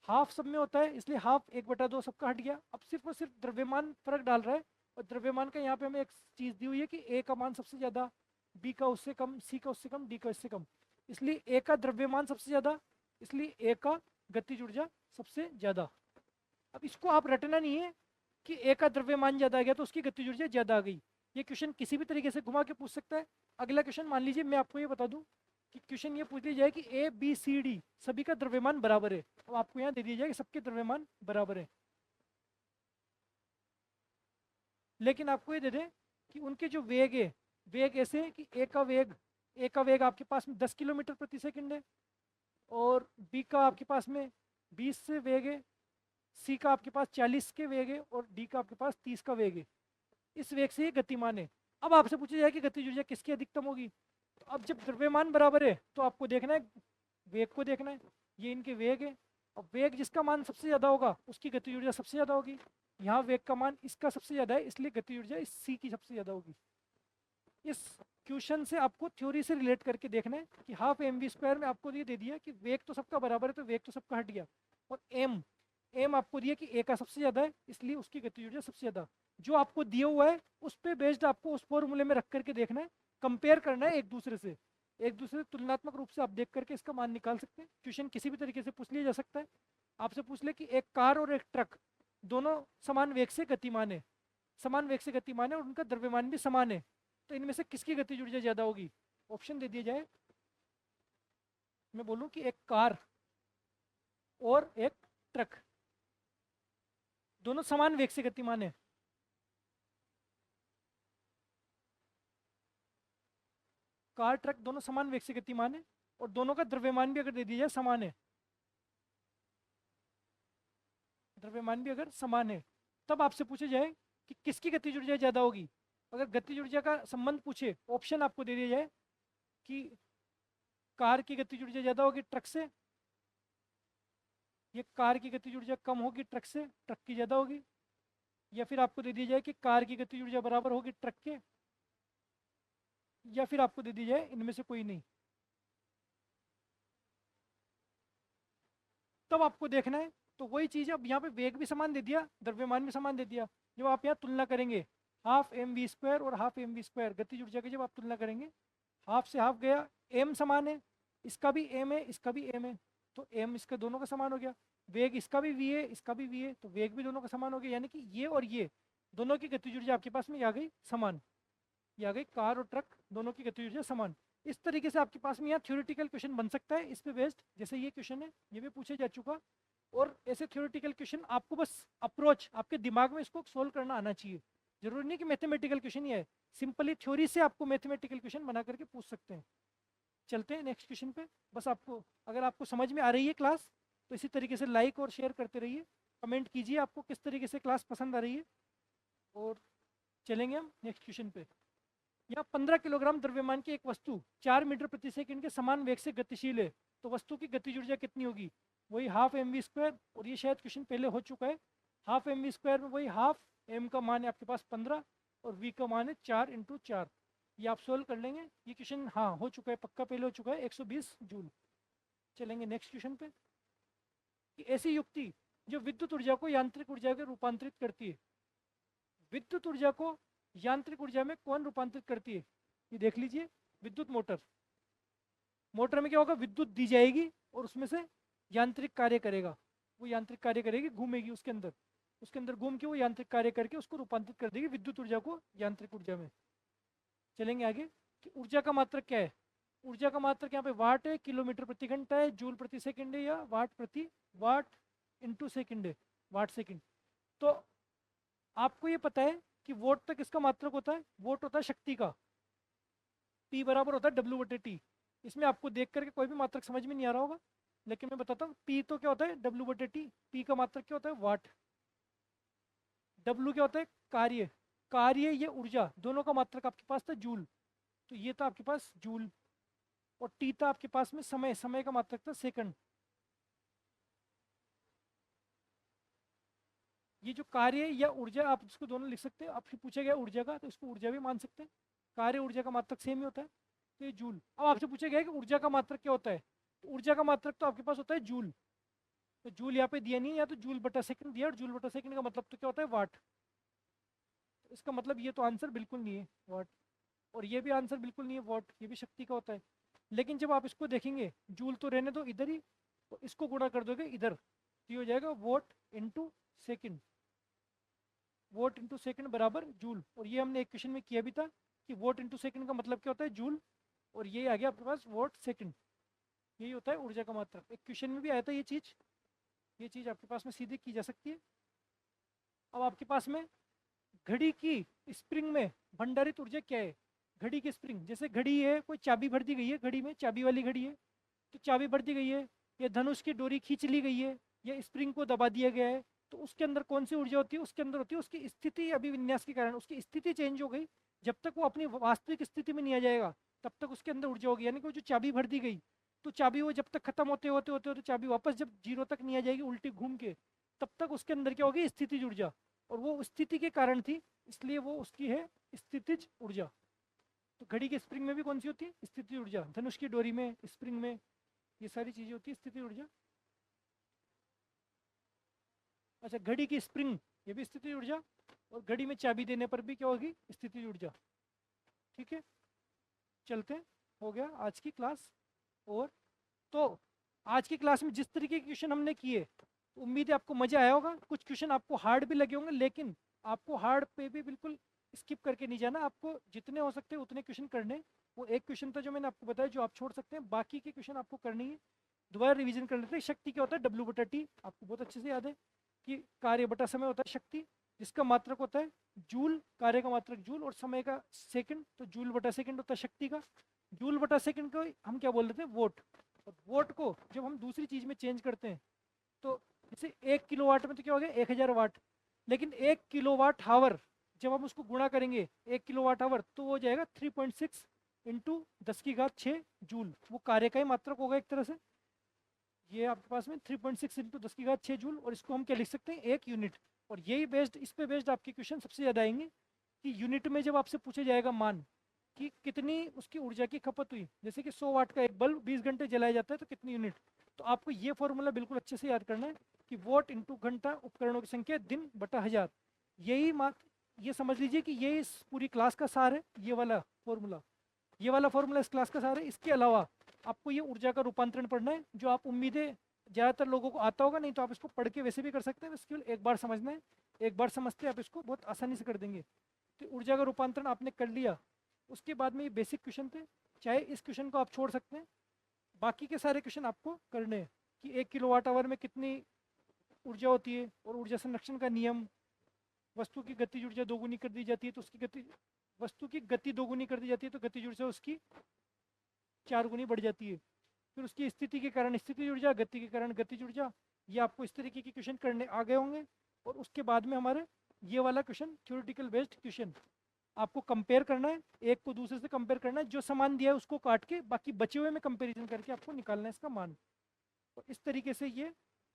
हाफ सब में होता है इसलिए हाफ 1/2 सबका हट गया। अब सिर्फ और सिर्फ द्रव्यमान फर्क डाल रहा है, और द्रव्यमान का यहाँ पे हमें एक चीज़ दी हुई है कि ए का मान सबसे ज़्यादा, बी का उससे कम, सी का उससे कम, डी का उससे कम, इसलिए ए का द्रव्यमान सबसे ज़्यादा, इसलिए ए का गतिज ऊर्जा सबसे ज़्यादा। अब इसको आप रटना नहीं है कि ए का द्रव्यमान ज़्यादा आ गया तो उसकी गतिज ऊर्जा ज़्यादा आ गई। ये क्वेश्चन किसी भी तरीके से घुमा के पूछ सकता है। अगला क्वेश्चन मान लीजिए मैं आपको ये बता दूं कि क्वेश्चन ये पूछ लिया जाए कि ए बी सी डी सभी का द्रव्यमान बराबर है। अब आपको यहाँ दे दिया जाए कि सबके द्रव्यमान बराबर है, लेकिन आपको ये दे दें कि उनके जो वेग है, वेग ऐसे है कि ए का वेग आपके पास में 10 किलोमीटर प्रति सेकंड है, और बी का आपके पास में 20 से वेग है, सी का आपके पास 40 के वेग है और डी का आपके पास 30 का वेग है। इस वेग से ये गतिमान है। अब आपसे पूछा जाए कि गतिज ऊर्जा किसकी अधिकतम होगी, तो अब जब द्रव्यमान बराबर है तो आपको देखना है, वेग को देखना है, ये इनके वेग है। अब वेग जिसका मान सबसे ज़्यादा होगा उसकी गतिज ऊर्जा सबसे ज़्यादा होगी। यहाँ वेग का मान इसका सबसे ज़्यादा है इसलिए गतिज ऊर्जा इस सी की सबसे ज़्यादा होगी। इस क्वेश्चन से आपको थ्योरी से रिलेट करके देखना है कि हाफ एम वी स्क्वायर में आपको ये दे दिया कि वेग तो सबका बराबर है तो वेग तो सबका हट गया, और एम आपको दिया कि ए का सबसे ज़्यादा है इसलिए उसकी गतिज ऊर्जा सबसे ज़्यादा। जो आपको दिया हुआ है उस पर बेस्ड आपको उस फॉर्मूले में रख करके देखना है, कंपेयर करना है एक दूसरे से, एक दूसरे से तुलनात्मक रूप से आप देख करके इसका मान निकाल सकते हैं। क्वेश्चन किसी भी तरीके से पूछ लिया जा सकता है। आपसे पूछ ले कि एक कार और एक ट्रक दोनों समान वेग से गतिमान है, समान वेग से गतिमान है और उनका द्रव्यमान भी समान है, तो इनमें से किसकी गतिज ऊर्जा ज़्यादा होगी। ऑप्शन दे दिया जाए, मैं बोलूँ कि एक कार और एक ट्रक दोनों समान वेग से गतिमान है, कार ट्रक दोनों समान वेग से गतिमान है और दोनों का द्रव्यमान भी अगर दे दिया जाए समान है, द्रव्यमान भी अगर समान है, तब आपसे पूछा जाए कि किसकी गतिज ऊर्जा ज़्यादा होगी। अगर गतिज ऊर्जा का संबंध पूछे, ऑप्शन आपको दे दिया जाए कि कार की गतिज ऊर्जा ज़्यादा होगी ट्रक से, ये कार की गतिज ऊर्जा कम होगी ट्रक से, ट्रक की ज़्यादा होगी, या फिर आपको दे दिया जाए कि कार की गतिज ऊर्जा बराबर होगी ट्रक के, या फिर आपको दे दी जाए इनमें से कोई नहीं। तब आपको देखना है। तो वही चीज़ अब यहाँ पे वेग भी समान दे दिया, द्रव्यमान भी समान दे दिया। जब आप यहाँ तुलना करेंगे हाफ एम वी स्क्वायर और हाफ एम वी स्क्वायर, गतिज ऊर्जा की जब आप तुलना करेंगे, हाफ से हाफ गया, एम समान है, इसका भी एम है, इसका भी एम है, तो एम इसका दोनों का समान हो गया। वेग इसका भी वी है, इसका भी वी है, तो वेग भी दोनों का समान हो गया। यानी कि ये और ये दोनों की गतिज ऊर्जा आपके पास में आ गई समान। ये आ गई कार और ट्रक दोनों की गतिज ऊर्जा समान। इस तरीके से आपके पास में यहाँ थ्योरेटिकल क्वेश्चन बन सकता है इस पे बेस्ड, जैसे ये क्वेश्चन है ये भी पूछा जा चुका। और ऐसे थ्योरेटिकल क्वेश्चन आपको बस अप्रोच आपके दिमाग में इसको सोल्व करना आना चाहिए। जरूरी नहीं कि मैथमेटिकल क्वेश्चन ही है, सिंपली थ्योरी से आपको मैथमेटिकल क्वेश्चन बना करके पूछ सकते हैं। चलते हैं नेक्स्ट क्वेश्चन पे। बस आपको अगर आपको समझ में आ रही है क्लास तो इसी तरीके से लाइक और शेयर करते रहिए, कमेंट कीजिए आपको किस तरीके से क्लास पसंद आ रही है। और चलेंगे हम नेक्स्ट क्वेश्चन पे। यहाँ 15 किलोग्राम द्रव्यमान की एक वस्तु 4 मीटर प्रति सेकंड के समान वेग से गतिशील है, तो वस्तु की गतिज ऊर्जा कितनी होगी? वही हाफ एम वी स्क्वायर, और ये शायद क्वेश्चन पहले हो चुका है। हाफ एम वी स्क्वायर में वही हाफ एम का मान है आपके पास 15 और वी का मान है 4 इंटू 4। ये आप सोल्व कर लेंगे। ये क्वेश्चन हाँ हो चुका है, पक्का पहले हो चुका है, 120 जूल। चलेंगे नेक्स्ट क्वेश्चन पे। कि ऐसी युक्ति जो विद्युत ऊर्जा को यांत्रिक ऊर्जा में रूपांतरित करती है, विद्युत ऊर्जा को यांत्रिक ऊर्जा में कौन रूपांतरित करती है? ये देख लीजिए, विद्युत मोटर। मोटर में क्या होगा, विद्युत दी जाएगी और उसमें से यांत्रिक कार्य करेगा, वो यांत्रिक कार्य करेगी, घूमेगी उसके अंदर घूम के वो यांत्रिक कार्य करके उसको रूपांतरित कर देगी विद्युत ऊर्जा को यांत्रिक ऊर्जा में। चलेंगे आगे कि ऊर्जा का मात्रक क्या है। ऊर्जा का मात्रक यहाँ पे वाट है, किलोमीटर प्रति घंटा है, जूल प्रति सेकंड है, या वाट इंटू सेकंड है, वाट सेकंड। तो आपको ये पता है कि वोट तक इसका मात्रक होता है, वोट होता है शक्ति का, P बराबर होता है W बटे टी। इसमें आपको देख करके कोई भी मात्रक समझ में नहीं आ रहा होगा, लेकिन मैं बताता हूँ। P तो क्या होता है W बटे टी, P का मात्रक क्या होता है वाट, W क्या होता है कार्य, कार्य ये ऊर्जा, दोनों का मात्रक आपके पास था जूल, तो ये था आपके पास जूल। और T था आपके पास में समय, समय का मात्रक था सेकंड। ये जो कार्य या ऊर्जा आप इसको दोनों लिख सकते हैं। आपसे पूछा गया ऊर्जा का तो इसको ऊर्जा भी मान सकते हैं, कार्य ऊर्जा का मात्रक सेम ही होता है, तो ये जूल। अब आपसे पूछा गया है कि ऊर्जा का मात्रक क्या होता है, तो ऊर्जा का मात्रक तो आपके पास होता है जूल, तो जूल यहाँ पे दिया नहीं है, या तो जूल बटा सेकंड दिया, और जूल बटा सेकंड का मतलब तो क्या होता है वाट। तो इसका मतलब ये तो आंसर बिल्कुल नहीं है वाट, और ये भी आंसर बिल्कुल नहीं है वाट, ये भी शक्ति का होता है। लेकिन जब आप इसको देखेंगे, जूल तो रहने दो इधर ही, तो इसको गुणा कर दोगे इधर, तो ये हो जाएगा vote into second, vote into second बराबर जूल। और ये हमने एक क्वेश्चन में किया भी था कि वोट इंटू सेकंड का मतलब क्या होता है जूल, और ये आ गया आपके पास वोट सेकंड, यही होता है ऊर्जा का मात्रक। एक क्वेश्चन में भी आया था ये चीज़ आपके पास में सीधे की जा सकती है। अब आपके पास में घड़ी की स्प्रिंग में भंडारित ऊर्जा क्या है। घड़ी की स्प्रिंग, जैसे घड़ी है, कोई चाबी भर दी गई है घड़ी में, चाबी वाली घड़ी है, तो चाबी भर दी गई है, या धनुष की डोरी खींच ली गई है, या स्प्रिंग को दबा दिया गया है, तो उसके अंदर कौन सी ऊर्जा होती है? उसके अंदर होती है उसकी स्थिति अभिविन्यास के कारण, उसकी स्थिति चेंज हो गई। जब तक वो अपनी वास्तविक स्थिति में नहीं आ जाएगा तब तक उसके अंदर ऊर्जा होगी। यानी कि वो जो चाबी भर दी गई, तो चाबी वो जब तक खत्म होते होते होते होते चाबी वापस जब जीरो तक नहीं आ जाएगी उल्टी घूम के, तब तक उसके अंदर क्या होगी? स्थितिज ऊर्जा। और वो स्थिति के कारण थी, इसलिए वो उसकी है स्थितिज ऊर्जा। तो घड़ी के स्प्रिंग में भी कौन सी होती है? स्थितिज ऊर्जा। धनुष की डोरी में, स्प्रिंग में, ये सारी चीजें होती है स्थितिज ऊर्जा। अच्छा, घड़ी की स्प्रिंग ये भी स्थितिज ऊर्जा, और घड़ी में चाबी देने पर भी क्या होगी? स्थितिज ऊर्जा। ठीक है, चलते हैं। हो गया आज की क्लास। और तो आज की क्लास में जिस तरीके के क्वेश्चन हमने किए, उम्मीद है आपको मजा आया होगा। कुछ क्वेश्चन आपको हार्ड भी लगे होंगे, लेकिन आपको हार्ड पे भी बिल्कुल स्किप करके नहीं जाना, आपको जितने हो सकते हैं उतने क्वेश्चन करने। वो एक क्वेश्चन था जो मैंने आपको बताया जो आप छोड़ सकते हैं, बाकी के क्वेश्चन आपको करनी है। दोबारा रिवीजन कर लेते हैं। शक्ति क्या होता है? W बटा टी, आपको बहुत अच्छे से याद है कि कार्य बटा समय होता है शक्ति, जिसका मात्रक होता है जूल, कार्य का मात्रक जूल, और समय का सेकंड, तो जूल बटा सेकंड होता है शक्ति का। जूल बटा सेकंड को हम क्या बोल रहे थे? वोट। और वोट को जब हम दूसरी चीज में चेंज करते हैं, तो जैसे 1 किलोवाट में तो क्या हो गया? 1000 वाट। लेकिन 1 किलोवाट आवर जब हम उसको गुणा करेंगे 1 किलोवाट आवर, तो वो हो जाएगा 3.6 इंटू 10⁶ जूल। वो कार्य का ही मात्रक होगा एक तरह से। ये आपके पास में 3.6 इंटू 10⁶ जूल, और इसको हम क्या लिख सकते हैं? 1 यूनिट। और यही बेस्ड, इस पे बेस्ड आपके क्वेश्चन सबसे ज़्यादा आएंगे कि यूनिट में जब आपसे पूछा जाएगा मान कि कितनी उसकी ऊर्जा की खपत हुई, जैसे कि 100 वाट का एक बल्ब 20 घंटे जलाया जाता है, तो कितनी यूनिट? तो आपको ये फॉर्मूला बिल्कुल अच्छे से याद करना है कि वॉट इंटू घंटा उपकरणों की संख्या दिन बटा 1000। यही ये समझ लीजिए कि ये इस पूरी क्लास का सार है, ये वाला फॉर्मूला इस क्लास का सार है। इसके अलावा आपको ये ऊर्जा का रूपांतरण पढ़ना है, जो आप उम्मीदें ज़्यादातर लोगों को आता होगा, नहीं तो आप इसको पढ़ के वैसे भी कर सकते हैं, बस केवल एक बार समझना है। एक बार समझते आप इसको बहुत आसानी से कर देंगे। तो ऊर्जा का रूपांतरण आपने कर लिया, उसके बाद में ये बेसिक क्वेश्चन थे, चाहे इस क्वेश्चन को आप छोड़ सकते हैं, बाकी के सारे क्वेश्चन आपको करने हैं कि 1 किलोवाट आवर में कितनी ऊर्जा होती है, और ऊर्जा संरक्षण का नियम, वस्तु की गतिज ऊर्जा दोगुनी कर दी जाती है तो उसकी गति, वस्तु की गति दोगुनी कर दी जाती है तो गतिज ऊर्जा उसकी 4 गुनी बढ़ जाती है। फिर उसकी स्थिति के कारण स्थितिज ऊर्जा, गति के कारण गतिज ऊर्जा। ये आपको इस तरीके के क्वेश्चन करने आ गए होंगे। और उसके बाद में हमारे ये वाला क्वेश्चन थ्योरेटिकल बेस्ड क्वेश्चन, आपको कंपेयर करना है, एक को दूसरे से कंपेयर करना है, जो समान दिया है उसको काट के बाकी बचे हुए में कंपेरिजन करके आपको निकालना है इसका मान। तो इस तरीके से ये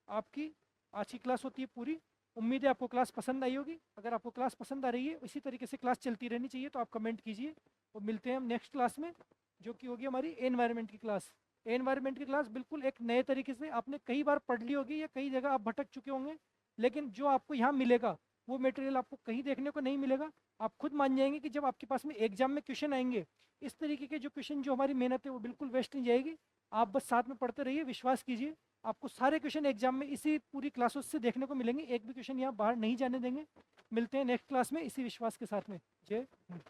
आपकी आज की क्लास होती है पूरी। उम्मीद है आपको क्लास पसंद आई होगी। अगर आपको क्लास पसंद आ रही है, इसी तरीके से क्लास चलती रहनी चाहिए, तो आप कमेंट कीजिए। और मिलते हैं हम नेक्स्ट क्लास में, जो कि होगी हमारी एनवायरनमेंट की क्लास। एनवायरनमेंट की क्लास बिल्कुल एक नए तरीके से आपने कई बार पढ़ ली होगी या कई जगह आप भटक चुके होंगे, लेकिन जो आपको यहाँ मिलेगा वो मटेरियल आपको कहीं देखने को नहीं मिलेगा। आप खुद मान जाएंगे कि जब आपके पास में एग्जाम में क्वेश्चन आएंगे, इस तरीके के जो क्वेश्चन, जो हमारी मेहनत है वो बिल्कुल वेस्ट नहीं जाएगी। आप बस साथ में पढ़ते रहिए, विश्वास कीजिए, आपको सारे क्वेश्चन एग्जाम में इसी पूरी क्लासों से देखने को मिलेंगे। एक भी क्वेश्चन यहाँ बाहर नहीं जाने देंगे। मिलते हैं नेक्स्ट क्लास में इसी विश्वास के साथ में। जय हिंद।